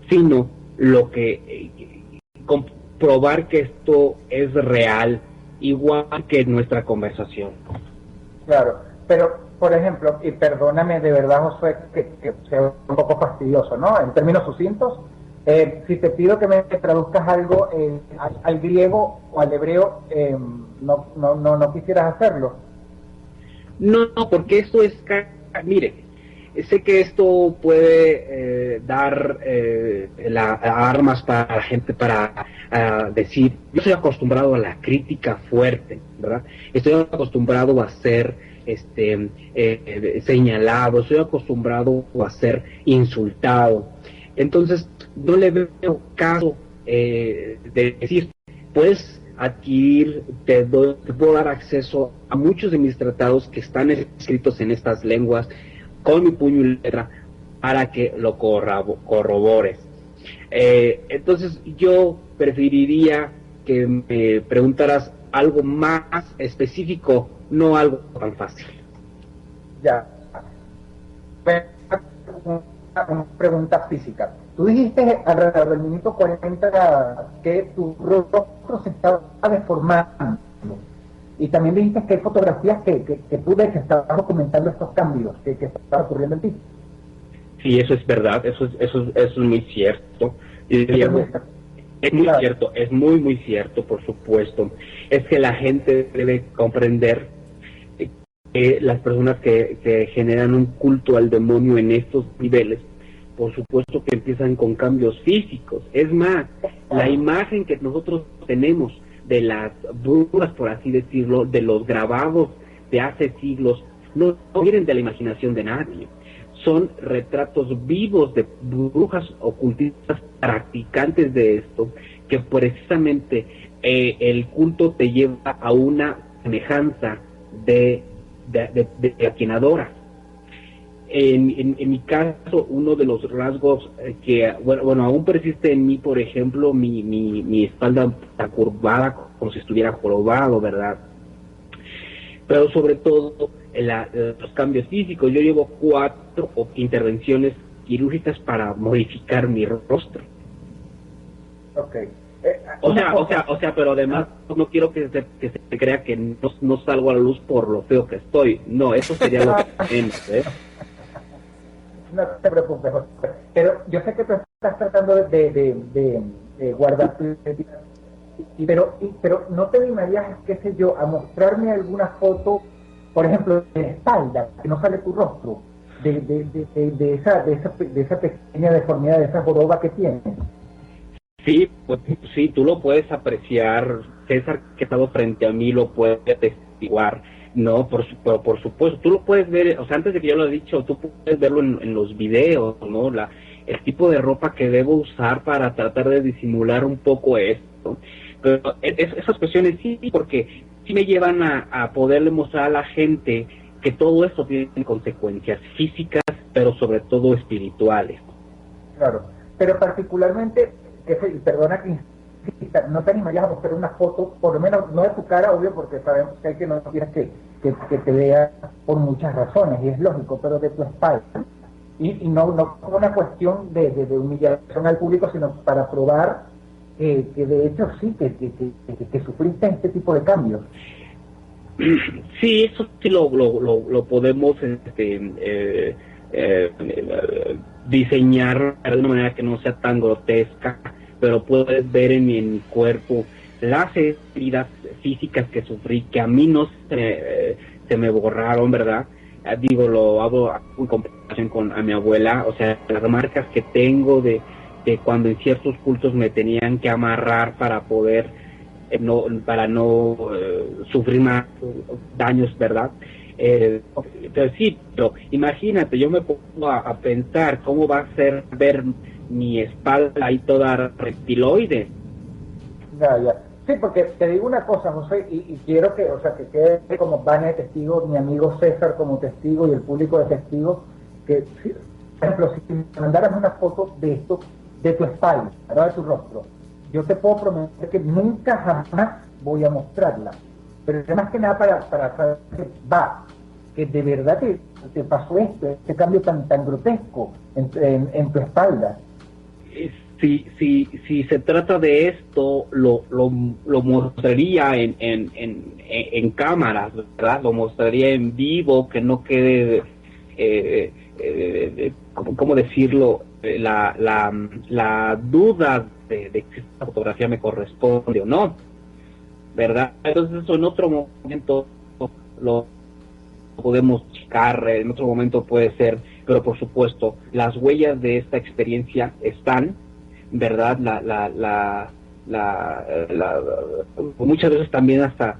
sino lo que comprobar que esto es real, igual que nuestra conversación. Claro, pero por ejemplo, y perdóname de verdad, Josué, que sea un poco fastidioso, ¿no? En términos sucintos, si te pido que me traduzcas algo al griego o al hebreo, no quisieras hacerlo. No, porque esto es, mire, sé que esto puede dar armas para la gente para decir, yo estoy acostumbrado a la crítica fuerte, ¿verdad? Estoy acostumbrado a ser señalado, estoy acostumbrado a ser insultado. Entonces, no le veo caso de decir, puedes adquirir, te puedo dar acceso a muchos de mis tratados que están escritos en estas lenguas, con mi puño y letra, para que lo corrobores. Entonces yo preferiría que me preguntaras algo más específico, no algo tan fácil. Ya. Una pregunta física. Tú dijiste alrededor del minuto 40 que tu rostro se estaba deformando. Y también dijiste que hay fotografías que tú ves que estabas documentando estos cambios que estaban ocurriendo en ti. Sí, eso es verdad, eso es muy cierto. Es muy cierto, es muy cierto, por supuesto. Es que la gente debe comprender que las personas que generan un culto al demonio en estos niveles, por supuesto que empiezan con cambios físicos. Es más, la imagen que nosotros tenemos de las brujas, por así decirlo, de los grabados de hace siglos, no vienen de la imaginación de nadie. Son retratos vivos de brujas ocultistas practicantes de esto, que precisamente el culto te lleva a una semejanza de a quien adora. En mi caso, uno de los rasgos que, bueno, aún persiste en mí, por ejemplo, mi espalda está curvada como si estuviera jorobado, ¿verdad? Pero sobre todo los cambios físicos. Yo llevo 4 intervenciones quirúrgicas para modificar mi rostro. Ok. O sea, pero además no quiero que se crea que no salgo a la luz por lo feo que estoy. No, eso sería lo menos, ¿eh? No te preocupes, José. Pero yo sé que tú estás tratando de guardar tu identidad, pero no te animarías, qué sé yo, a mostrarme alguna foto, por ejemplo, de la espalda, que no sale tu rostro, de esa pequeña deformidad, de esa joroba que tienes. Sí, pues sí, tú lo puedes apreciar. César, que ha estado frente a mí, lo puede atestiguar. No, por supuesto, tú lo puedes ver, o sea, antes de que yo lo he dicho, tú puedes verlo en los videos, ¿no? El tipo de ropa que debo usar para tratar de disimular un poco esto. Pero esas cuestiones sí, porque sí me llevan a poderle mostrar a la gente que todo esto tiene consecuencias físicas, pero sobre todo espirituales. Claro, pero particularmente, perdona que insista, no te animarías a mostrar una foto, por lo menos no de tu cara, obvio, porque sabemos que hay que no quieres que te vea por muchas razones, y es lógico, pero de tu espalda. Y no como una cuestión de humillación al público, sino para probar que de hecho sí, que sufriste este tipo de cambios. Sí, eso sí lo podemos diseñar de una manera que no sea tan grotesca, pero puedes ver en mi cuerpo las heridas físicas que sufrí, que a mí no se me borraron, ¿verdad? Digo, lo hago en comparación con a mi abuela, o sea, las marcas que tengo de cuando en ciertos cultos me tenían que amarrar para poder para no sufrir más daños, ¿verdad? Pero sí, pero imagínate, yo me pongo a pensar cómo va a ser ver mi espalda ahí toda reptiloide. Ya. Sí, porque te digo una cosa, José, y quiero que, o sea, que quede como Vane de testigo, mi amigo César como testigo y el público de testigos, que, por ejemplo, si me mandaras una foto de esto, de tu espalda, no de tu rostro, yo te puedo prometer que nunca jamás voy a mostrarla. Pero es más que nada para saber que de verdad te pasó esto, este cambio tan grotesco en tu espalda. Si se trata de esto, lo mostraría en cámaras, ¿verdad? Lo mostraría en vivo, que no quede, ¿cómo decirlo? La duda de que esta fotografía me corresponde o no, ¿verdad? Entonces eso en otro momento lo podemos checar, en otro momento puede ser, pero por supuesto, las huellas de esta experiencia están, ¿verdad? Muchas veces también hasta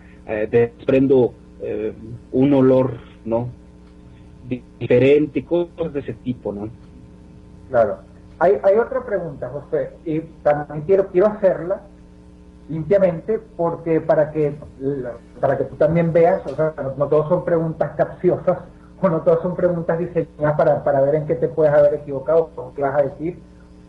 desprendo un olor, ¿no? Diferente, cosas de ese tipo, ¿no? Claro. Hay otra pregunta, José, y también quiero hacerla limpiamente porque para que tú también veas, o sea, no todos son preguntas capciosas, o no todas son preguntas diseñadas para ver en qué te puedes haber equivocado, o qué vas a decir,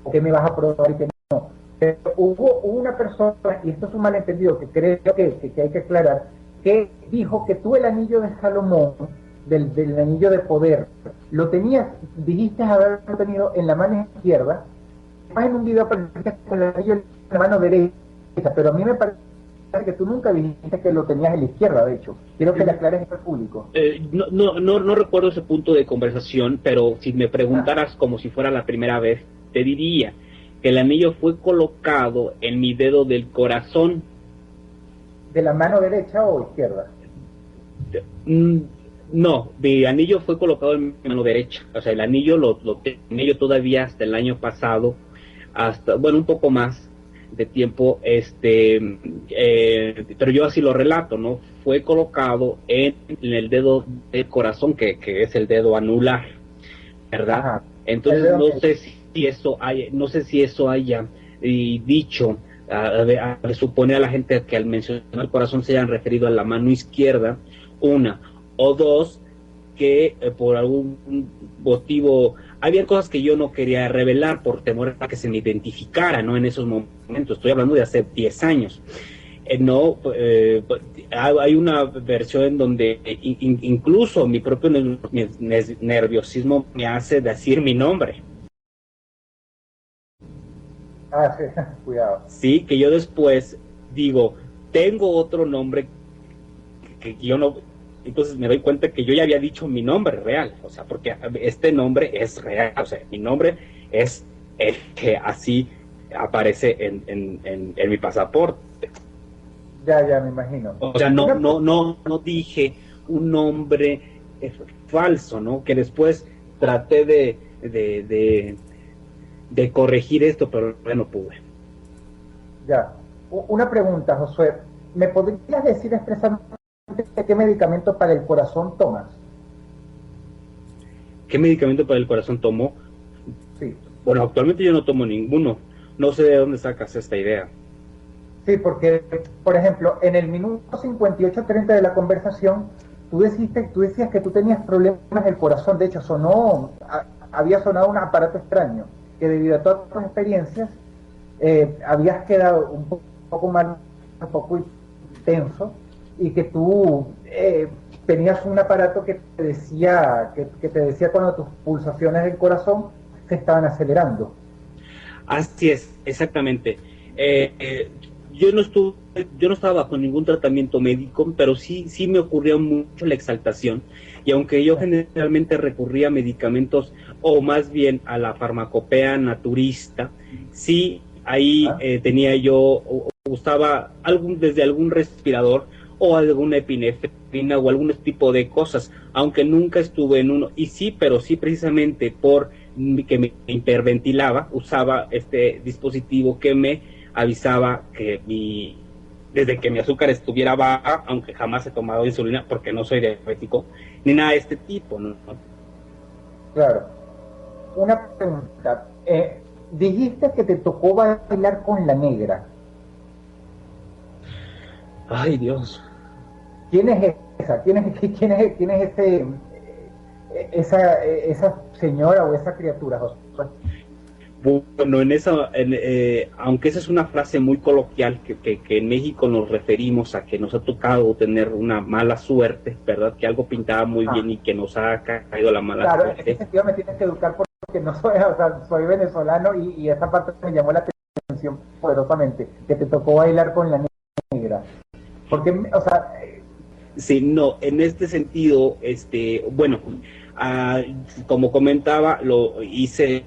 o qué me vas a probar y qué no. Pero hubo una persona, y esto es un malentendido que creo que hay que aclarar, que dijo que tú el anillo de Salomón, del anillo de poder, lo tenías, dijiste haberlo tenido en la mano izquierda, más en un video apareciste con el anillo en la mano derecha, pero a mí me parece que tú nunca dijiste que lo tenías en la izquierda, de hecho. Quiero que le aclares esto al público. No recuerdo ese punto de conversación, pero si me preguntaras como si fuera la primera vez, te diría que el anillo fue colocado en mi dedo del corazón. ¿De la mano derecha o izquierda? No, mi anillo fue colocado en mi mano derecha. O sea, el anillo lo tenía yo todavía hasta el año pasado, hasta, bueno, un poco más de tiempo, pero yo así lo relato, ¿no? Fue colocado en el dedo del corazón, que es el dedo anular, ¿verdad? Ajá. Entonces no sé si eso haya dicho, supone a la gente que al mencionar el corazón se hayan referido a la mano izquierda, una, o dos, que por algún motivo había cosas que yo no quería revelar por temor a que se me identificara, ¿no? En esos momentos, estoy hablando de hace 10 años. Hay una versión en donde incluso mi propio nerviosismo me hace decir mi nombre. Ah, sí, cuidado. Sí, que yo después digo, tengo otro nombre que yo no, entonces me doy cuenta que yo ya había dicho mi nombre real, o sea, porque este nombre es real, o sea, mi nombre es el que así aparece en mi pasaporte. Ya, me imagino. O sea, no dije un nombre falso, ¿no? Que después traté de corregir esto, pero no pude. Ya. Una pregunta, Josué. ¿Me podrías decir expresamente qué medicamento para el corazón tomas? ¿Qué medicamento para el corazón tomo? Sí. Bueno, actualmente yo no tomo ninguno. No sé de dónde sacas esta idea. Sí, porque, por ejemplo, en el minuto 58:30 de la conversación, tú decías que tú tenías problemas del corazón. De hecho, había sonado un aparato extraño, que debido a todas tus experiencias, habías quedado poco mal, un poco tenso, y que tú tenías un aparato que te decía cuando tus pulsaciones del corazón se estaban acelerando. Así es, exactamente. Yo no estaba bajo ningún tratamiento médico, pero sí me ocurrió mucho la exaltación. Y aunque yo generalmente recurría a medicamentos, o más bien a la farmacopea naturista, sí ahí tenía yo, usaba desde algún respirador o alguna epinefrina o algún tipo de cosas, aunque nunca estuve en uno. Y sí, pero sí precisamente por que me hiperventilaba, usaba este dispositivo que me avisaba que desde que mi azúcar estuviera baja, aunque jamás he tomado insulina porque no soy diabético, ni nada de este tipo, ¿no? Claro. Una pregunta. Dijiste que te tocó bailar con la negra. Ay, Dios. ¿Quién es esa? ¿Quién es esa señora o esa criatura, José? Bueno, aunque esa es una frase muy coloquial, que en México nos referimos a que nos ha tocado tener una mala suerte, ¿verdad? Que algo pintaba muy bien y que nos ha caído la mala suerte. Claro, en ese sentido me tienes que educar porque no soy, o sea, soy venezolano y esa parte me llamó la atención poderosamente, que te tocó bailar con la negra. Porque, o sea... Sí, no, en este sentido, bueno, como comentaba, lo hice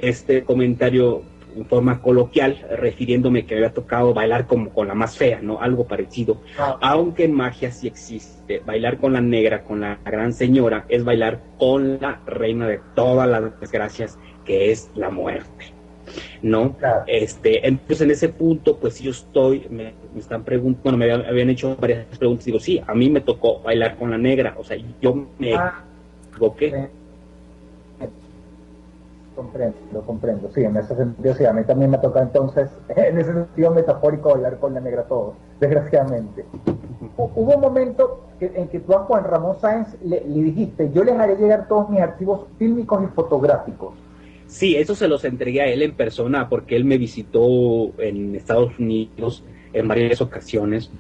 este comentario en forma coloquial, refiriéndome que me había tocado bailar como con la más fea, ¿no? Algo parecido. Aunque en magia sí existe. Bailar con la negra, con la gran señora, es bailar con la reina de todas las desgracias, que es la muerte, ¿no? Claro. Entonces en ese punto, pues yo me están preguntando, bueno, me habían hecho varias preguntas, digo, sí, a mí me tocó bailar con la negra, o sea, yo me equivoqué. Comprendo, sí, en ese sentido, sí, a mí también me toca entonces, en ese sentido metafórico, bailar con la negra todo, desgraciadamente. Hubo un momento en que tú a Juan Ramón Sáenz le dijiste, yo les haré llegar todos mis archivos fílmicos y fotográficos. Sí, eso se los entregué a él en persona porque él me visitó en Estados Unidos en varias ocasiones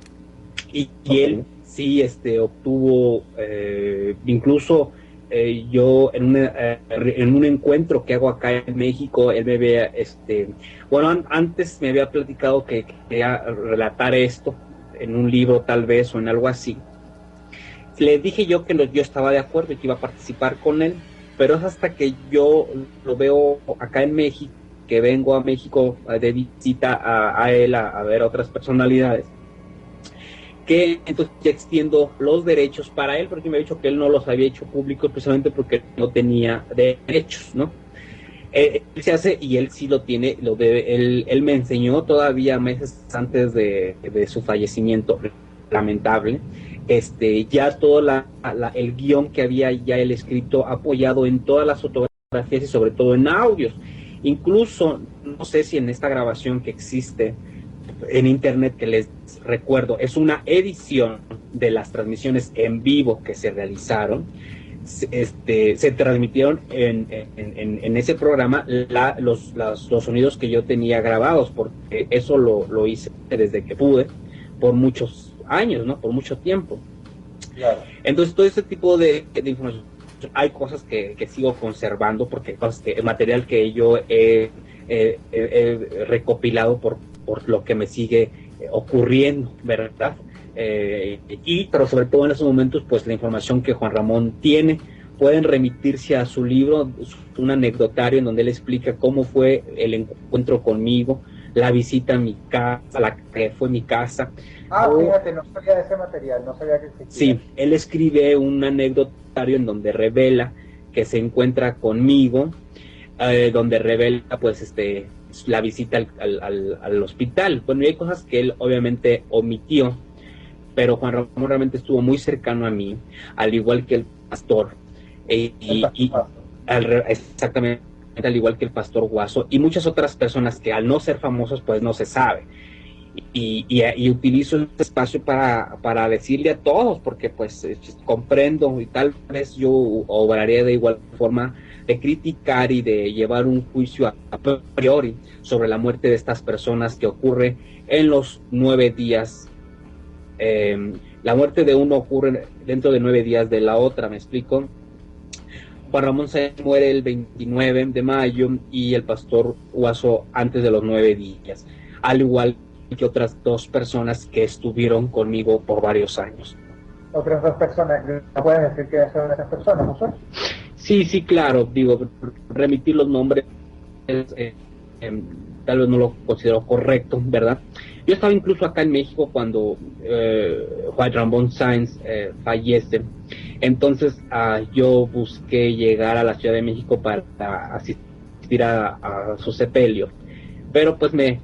y él sí obtuvo incluso yo en un encuentro que hago acá en México, él me ve, bueno, antes me había platicado que quería relatar esto en un libro tal vez o en algo así. Le dije yo que yo estaba de acuerdo y que iba a participar con él, pero es hasta que yo lo veo acá en México, que vengo a México de visita a él, a ver a otras personalidades, que entonces ya extiendo los derechos para él, porque me ha dicho que él no los había hecho públicos precisamente porque no tenía derechos, ¿no? Él se hace y él sí lo tiene, lo debe, él me enseñó todavía meses antes de su fallecimiento, lamentable, ya todo el guión que había ya él escrito, apoyado en todas las fotografías y sobre todo en audios. Incluso, no sé si en esta grabación que existe en internet, que les recuerdo, es una edición de las transmisiones en vivo que se realizaron. Se transmitieron en ese programa los sonidos que yo tenía grabados, porque eso lo hice desde que pude, por muchos años, ¿no? Por mucho tiempo. Claro. Entonces, todo ese tipo de información, hay cosas que sigo conservando, porque es material que yo he recopilado por lo que me sigue ocurriendo, ¿verdad? Pero sobre todo en esos momentos, pues la información que Juan Ramón tiene, pueden remitirse a su libro, un anecdotario en donde él explica cómo fue el encuentro conmigo, la visita a mi casa, la que fue mi casa. Fíjate, no sabía de ese material, no sabía que existía. Sí, él escribe un anecdotario en donde revela que se encuentra conmigo, donde revela pues la visita al hospital. Bueno, y hay cosas que él obviamente omitió, pero Juan Ramón realmente estuvo muy cercano a mí, al igual que el pastor, exactamente, al igual que el pastor Guaso, y muchas otras personas que al no ser famosos, pues no se sabe. Y utilizo este espacio para decirle a todos, porque pues comprendo, y tal vez yo obraría de igual forma, de criticar y de llevar un juicio a priori sobre la muerte de estas personas que ocurre en los 9 días. La muerte de uno ocurre dentro de 9 días de la otra, ¿me explico? Juan Ramón se muere el 29 de mayo y el pastor Guaso antes de los 9 días, al igual que otras 2 personas que estuvieron conmigo por varios años. Otras 2 personas, ¿no puedes decir que son esas personas, José? Sí, claro, digo, remitir los nombres tal vez no lo considero correcto, ¿verdad? Yo estaba incluso acá en México cuando Juan Ramón Sáenz fallece, entonces yo busqué llegar a la Ciudad de México para asistir a su sepelio, pero pues me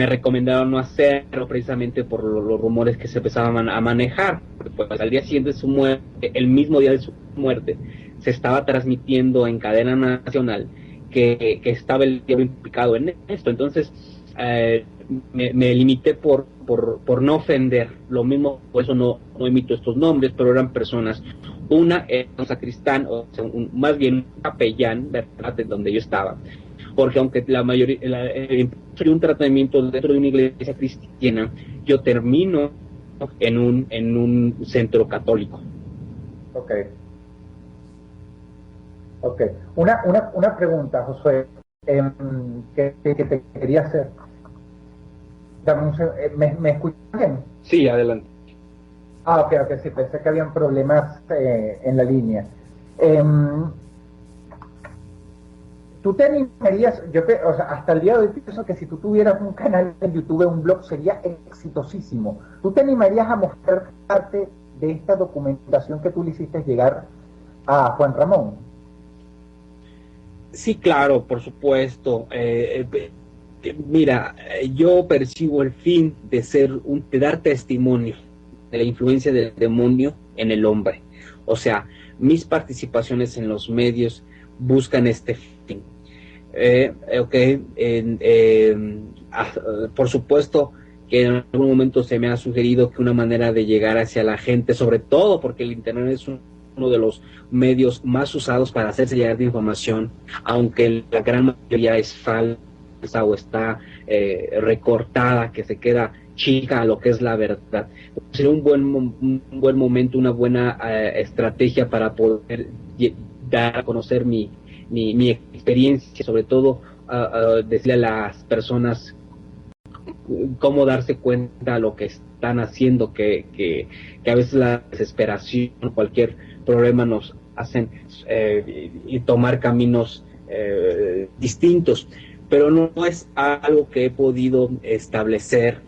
recomendaron no hacerlo precisamente por los rumores que se empezaban a manejar, porque pues al día siguiente de su muerte, el mismo día de su muerte, se estaba transmitiendo en cadena nacional que estaba el diablo implicado en esto. Entonces me limité por no ofender. Lo mismo, por eso no emito estos nombres, pero eran personas. Una era un sacristán, o sea, más bien un capellán, ¿verdad?, de donde yo estaba. Porque aunque la mayoría un tratamiento dentro de una iglesia cristiana, yo termino en un centro católico. Ok. Una pregunta, Josué, que te quería hacer. ¿Me escuchas bien? Sí, adelante. Ok, sí, pensé que habían problemas en la línea. ¿Tú te animarías? O sea, hasta el día de hoy pienso que si tú tuvieras un canal en YouTube, un blog, sería exitosísimo. ¿Tú te animarías a mostrar parte de esta documentación que tú le hiciste llegar a Juan Ramón? Sí, claro, por supuesto. Mira, yo percibo el fin de dar testimonio de la influencia del demonio en el hombre. O sea, mis participaciones en los medios buscan este fin. Por supuesto que en algún momento se me ha sugerido que una manera de llegar hacia la gente, sobre todo porque el internet es uno de los medios más usados para hacerse llegar de información, aunque la gran mayoría es falsa o está recortada, que se queda chica a lo que es la verdad. Sería un buen momento, una buena estrategia para poder dar a conocer mi experiencia, sobre todo decirle a las personas cómo darse cuenta de lo que están haciendo, que a veces la desesperación, cualquier problema nos hacen y tomar caminos distintos, pero no es algo que he podido establecer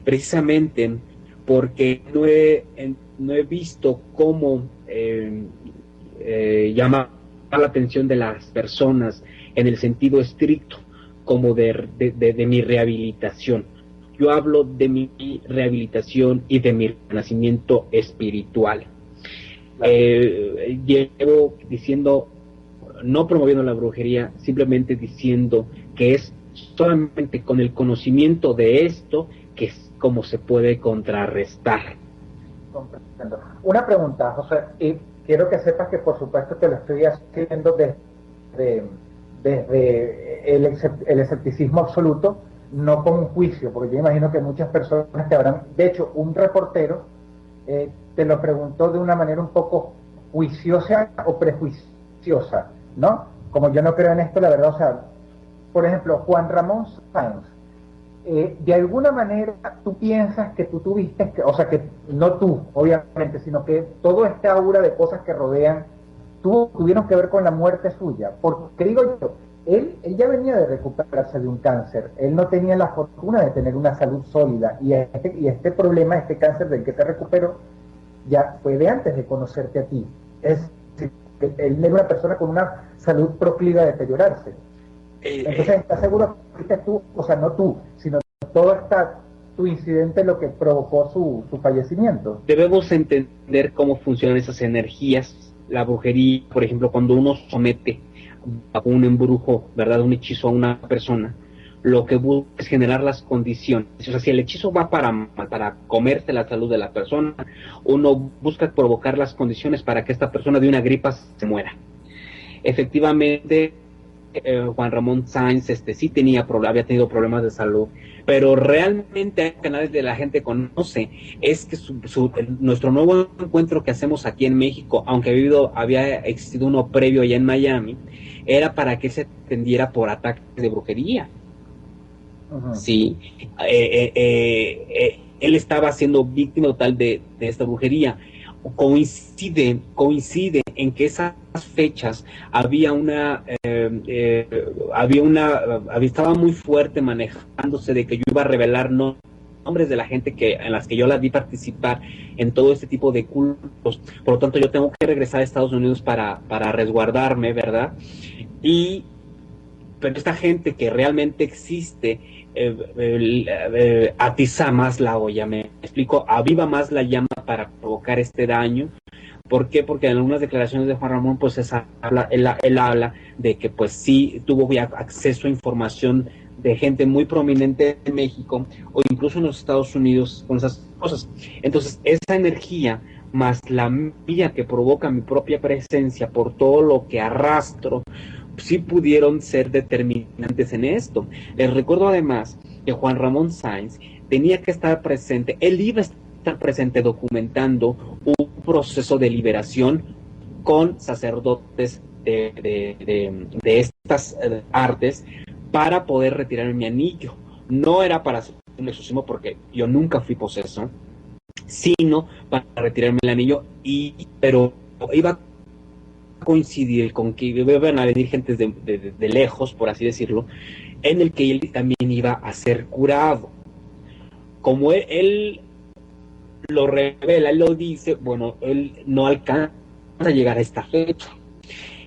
precisamente porque no he visto cómo llamar la atención de las personas en el sentido estricto como de mi rehabilitación. Yo hablo de mi rehabilitación y de mi renacimiento espiritual. Llevo diciendo, no promoviendo la brujería, simplemente diciendo que es solamente con el conocimiento de esto que es como se puede contrarrestar. Comprendo. Una pregunta, José, y quiero que sepas que por supuesto te lo estoy haciendo desde el escepticismo absoluto, no con un juicio, porque yo imagino que muchas personas te habrán, de hecho, un reportero te lo preguntó de una manera un poco juiciosa o prejuiciosa, ¿no? Como yo no creo en esto, la verdad, o sea, por ejemplo, Juan Ramón Sáenz, de alguna manera tú piensas que tú tuviste, o sea, que no tú, obviamente, sino que todo este aura de cosas que rodean, tuvieron que ver con la muerte suya. Porque digo yo, él ya venía de recuperarse de un cáncer, él no tenía la fortuna de tener una salud sólida, y este problema, este cáncer del que te recuperó, ya fue de antes de conocerte a ti. Es decir, él era una persona con una salud proclive a deteriorarse. Entonces, ¿estás seguro que tú, o sea, no tú, sino todo tu incidente lo que provocó su fallecimiento? Debemos entender cómo funcionan esas energías, la brujería, por ejemplo, cuando uno somete a un embrujo, ¿verdad?, un hechizo a una persona, lo que busca es generar las condiciones. O sea, si el hechizo va para comerse la salud de la persona, uno busca provocar las condiciones para que esta persona de una gripa se muera. Efectivamente, Juan Ramón Sáenz sí había tenido problemas de salud, pero realmente que nadie de la gente conoce es que nuestro nuevo encuentro que hacemos aquí en México, aunque había existido uno previo allá en Miami, era para que se atendiera por ataques de brujería. Uh-huh. Sí, él estaba siendo víctima total de esta brujería. Coincide en que esas fechas estaba muy fuerte manejándose de que yo iba a revelar nombres de la gente en las que yo las vi participar en todo este tipo de cultos. Por lo tanto, yo tengo que regresar a Estados Unidos para resguardarme, ¿verdad? Pero esta gente que realmente existe atiza más la olla, me explico, aviva más la llama para provocar este daño. ¿Por qué? Porque en algunas declaraciones de Juan Ramón, pues él habla de que pues sí tuvo acceso a información de gente muy prominente en México o incluso en los Estados Unidos con esas cosas. Entonces, esa energía más la mía que provoca mi propia presencia por todo lo que arrastro, sí pudieron ser determinantes en esto. Les recuerdo además que Juan Ramón Sáenz tenía que estar presente, él iba a estar presente documentando un proceso de liberación con sacerdotes de estas artes para poder retirarme mi anillo. No era para hacer un exorcismo porque yo nunca fui poseso, sino para retirarme el anillo, pero iba a coincidir con que iban a venir gentes de lejos, por así decirlo, en el que él también iba a ser curado. Como él lo revela, él lo dice, bueno, él no alcanza a llegar a esta fecha.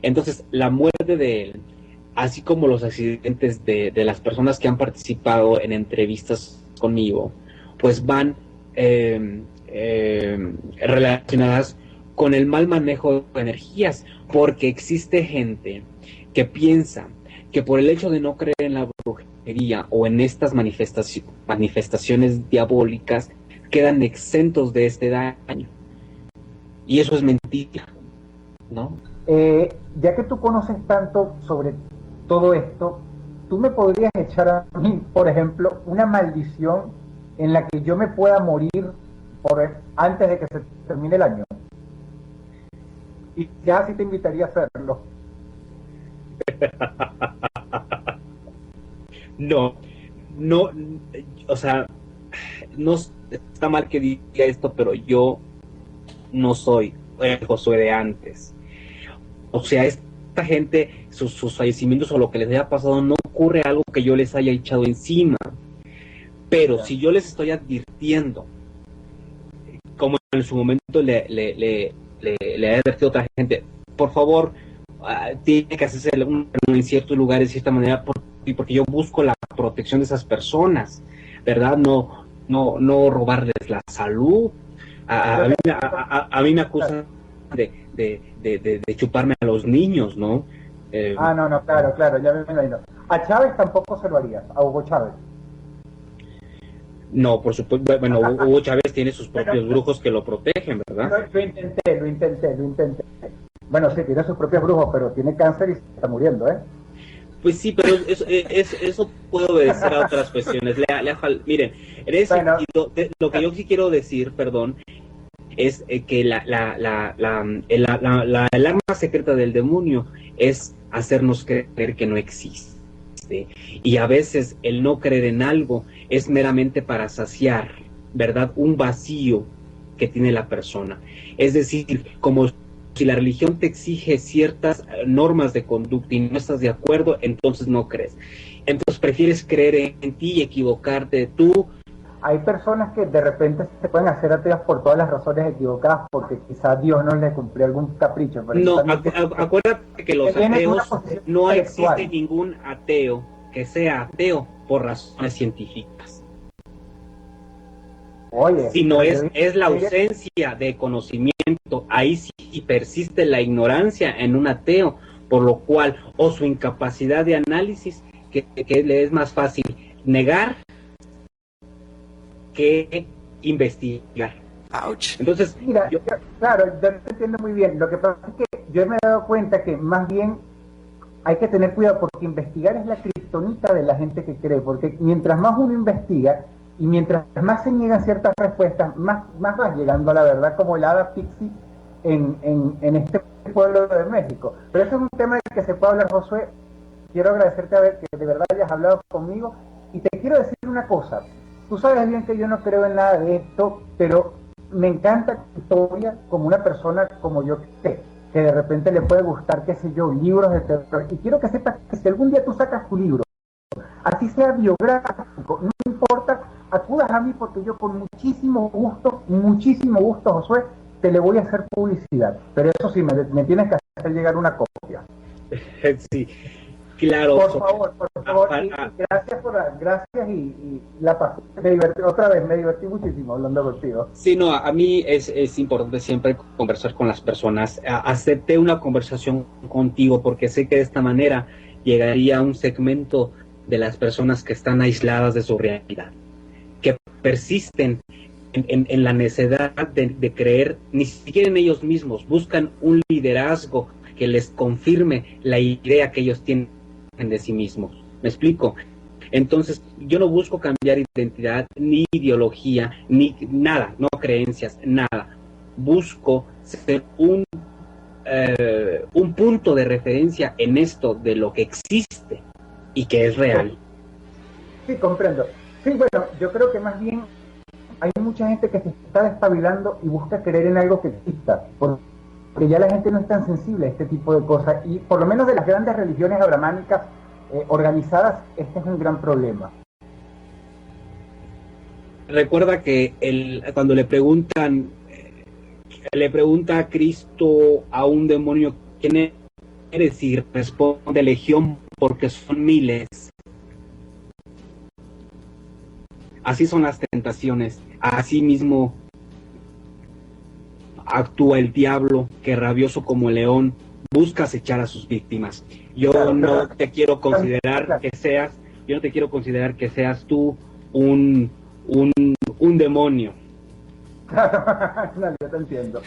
Entonces, la muerte de él, así como los accidentes de las personas que han participado en entrevistas conmigo, pues van relacionadas con el mal manejo de energías, porque existe gente que piensa que por el hecho de no creer en la brujería o en estas manifestaciones diabólicas, quedan exentos de este daño. Y eso es mentira, ¿no? Ya que tú conoces tanto sobre todo esto, ¿tú me podrías echar a mí, por ejemplo, una maldición en la que yo me pueda morir antes de que se termine el año? Y ya sí te invitaría a hacerlo. No, o sea, no está mal que diga esto, pero yo no soy el Josué de antes. O sea, esta gente, sus fallecimientos o lo que les haya pasado, no ocurre algo que yo les haya echado encima. Pero si yo les estoy advirtiendo, como en su momento le he advertido a otra gente, por favor, tiene que hacerse en ciertos lugares de cierta manera, porque yo busco la protección de esas personas, ¿verdad? No robarles la salud. A mí me acusan de chuparme a los niños, ¿no? No, claro, ya me imagino. A Chávez tampoco se lo harías, a Hugo Chávez. No, por supuesto, bueno, Hugo Chávez tiene sus propios brujos que lo protegen, ¿verdad? Lo intenté. Bueno, sí, tiene sus propios brujos, pero tiene cáncer y se está muriendo, ¿eh? Pues sí, pero eso puede obedecer a otras cuestiones. Miren, en ese sentido, lo que yo sí quiero decir, perdón, es que el arma secreta del demonio es hacernos creer que no existe. y a veces el no creer en algo es meramente para saciar, ¿verdad?, un vacío que tiene la persona. Es decir, como si la religión te exige ciertas normas de conducta y no estás de acuerdo, entonces no crees. Entonces prefieres creer en ti y equivocarte tú. Hay personas que de repente se pueden hacer ateas por todas las razones equivocadas, porque quizás Dios no les cumplió algún capricho. Pero No, acuérdate que los ateos, no existe ningún ateo que sea ateo por razones científicas. Oye, sino es la ausencia de conocimiento. Ahí sí persiste la ignorancia en un ateo, por lo cual, o su incapacidad de análisis, que le es más fácil negar que investigar. Ouch. Entonces, mira, claro, yo te entiendo muy bien. Lo que pasa es que yo me he dado cuenta que más bien hay que tener cuidado, porque investigar es la kriptonita de la gente que cree, porque mientras más uno investiga y mientras más se niegan ciertas respuestas, más vas llegando a la verdad, como el hada Pixie en este pueblo de México. Pero eso es un tema del que se puede hablar, Josué. Quiero agradecerte a ver que de verdad hayas hablado conmigo, y te quiero decir una cosa. Tú sabes bien que yo no creo en nada de esto, pero me encanta tu historia como una persona como yo, que de repente le puede gustar, qué sé yo, libros de terror. Y quiero que sepas que si algún día tú sacas tu libro, así sea biográfico, no importa, acudas a mí, porque yo con muchísimo gusto, Josué, te le voy a hacer publicidad. Pero eso sí, me tienes que hacer llegar una copia. Sí, claro. Por favor. Gracias y la pasé. Me divertí muchísimo hablando contigo. Sí, no, a mí es importante siempre conversar con las personas. Acepté una conversación contigo porque sé que de esta manera llegaría a un segmento de las personas que están aisladas de su realidad, que persisten en la necesidad de creer, ni siquiera en ellos mismos, buscan un liderazgo que les confirme la idea que ellos tienen de sí mismos. ¿Me explico? Entonces, yo no busco cambiar identidad, ni ideología, ni nada, no creencias, nada. Busco ser un punto de referencia en esto de lo que existe y que es real. Sí, comprendo. Sí, bueno, yo creo que más bien hay mucha gente que se está despabilando y busca creer en algo que exista, porque ya la gente no es tan sensible a este tipo de cosas, y por lo menos de las grandes religiones abrahámicas organizadas, este es un gran problema. Recuerda que cuando le pregunta a Cristo a un demonio, ¿quién eres? Y responde legión, porque son miles. Así son las tentaciones. Así mismo actúa el diablo, que rabioso como el león busca acechar a sus víctimas. Yo no te quiero considerar que seas tú un demonio. No, yo te entiendo.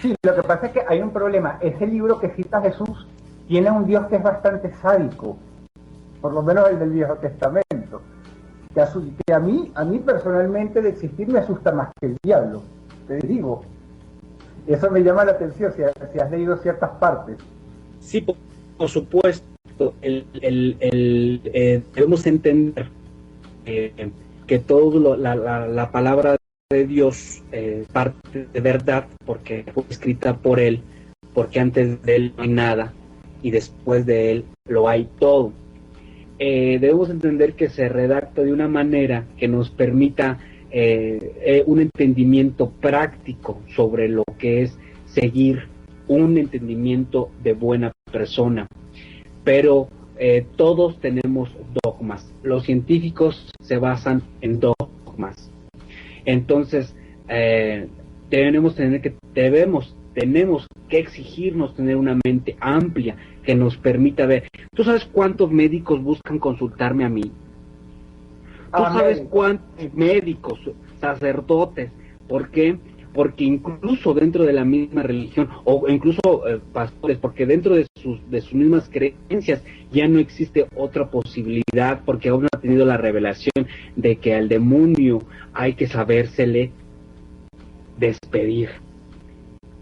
Sí, lo que pasa es que hay un problema. Ese libro que cita Jesús tiene un Dios que es bastante sádico, por lo menos el del Viejo Testamento, que a mí personalmente, de existir, me asusta más que el diablo, te digo. Eso me llama la atención, si has leído ciertas partes. Sí, por supuesto. Debemos entender que todo la palabra de Dios parte de verdad, porque fue escrita por Él, porque antes de Él no hay nada y después de Él lo hay todo. Debemos entender que se redacta de una manera que nos permita un entendimiento práctico sobre lo que es seguir un entendimiento de buena persona. Pero todos tenemos dogmas. Los científicos se basan en dogmas. Entonces, tenemos que exigirnos tener una mente amplia que nos permita ver. ¿Tú sabes cuántos médicos buscan consultarme a mí? ¿Tú sabes cuántos médicos, sacerdotes? ¿Por qué? Porque incluso dentro de la misma religión, o incluso pastores, porque dentro de sus mismas creencias ya no existe otra posibilidad, porque aún no ha tenido la revelación de que al demonio hay que sabérsele despedir,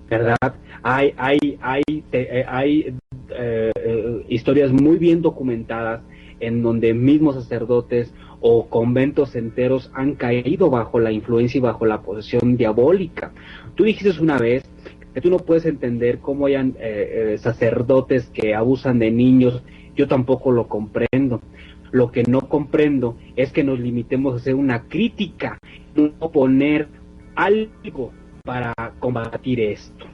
¿verdad? Hay historias muy bien documentadas en donde mismos sacerdotes o conventos enteros han caído bajo la influencia y bajo la posesión diabólica. Tú dijiste una vez que tú no puedes entender cómo hayan sacerdotes que abusan de niños. Yo tampoco lo comprendo. Lo que no comprendo es que nos limitemos a hacer una crítica, no poner algo para combatir esto.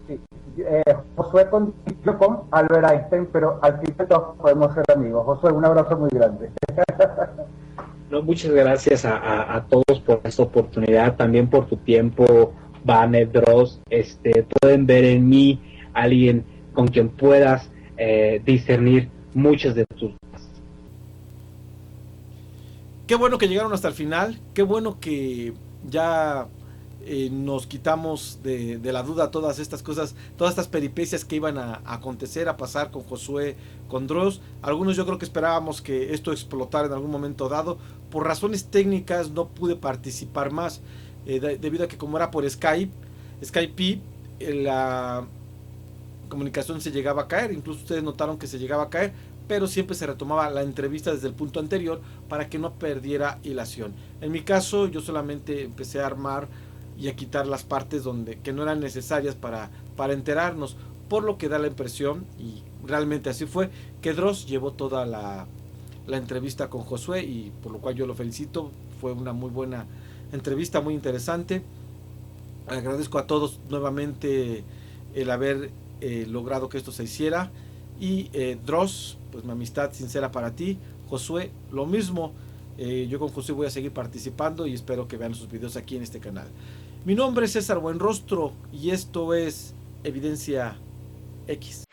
Sí. Josué con Albert Einstein, pero al fin todos podemos ser amigos. Josué, un abrazo muy grande. No, muchas gracias a todos por esta oportunidad, también por tu tiempo, Vane, Dross. Pueden ver en mí alguien con quien puedas discernir muchas de tus. Qué bueno que llegaron hasta el final, qué bueno que ya nos quitamos de la duda todas estas cosas, todas estas peripecias que iban a acontecer, a pasar con Josué, con Dross. Algunos yo creo que esperábamos que esto explotara en algún momento dado. Por razones técnicas no pude participar más, debido a que como era por Skype, la comunicación se llegaba a caer, incluso ustedes notaron que se llegaba a caer, pero siempre se retomaba la entrevista desde el punto anterior para que no perdiera hilación. En mi caso yo solamente empecé a armar y a quitar las partes que no eran necesarias para enterarnos, por lo que da la impresión, y realmente así fue, que Dross llevó toda la entrevista con Josué, y por lo cual yo lo felicito. Fue una muy buena entrevista, muy interesante. Agradezco a todos nuevamente el haber logrado que esto se hiciera, y Dross, pues mi amistad sincera para ti. Josué, lo mismo. Yo con Josué voy a seguir participando y espero que vean sus videos aquí en este canal. Mi nombre es César Buenrostro y esto es Evidencia X.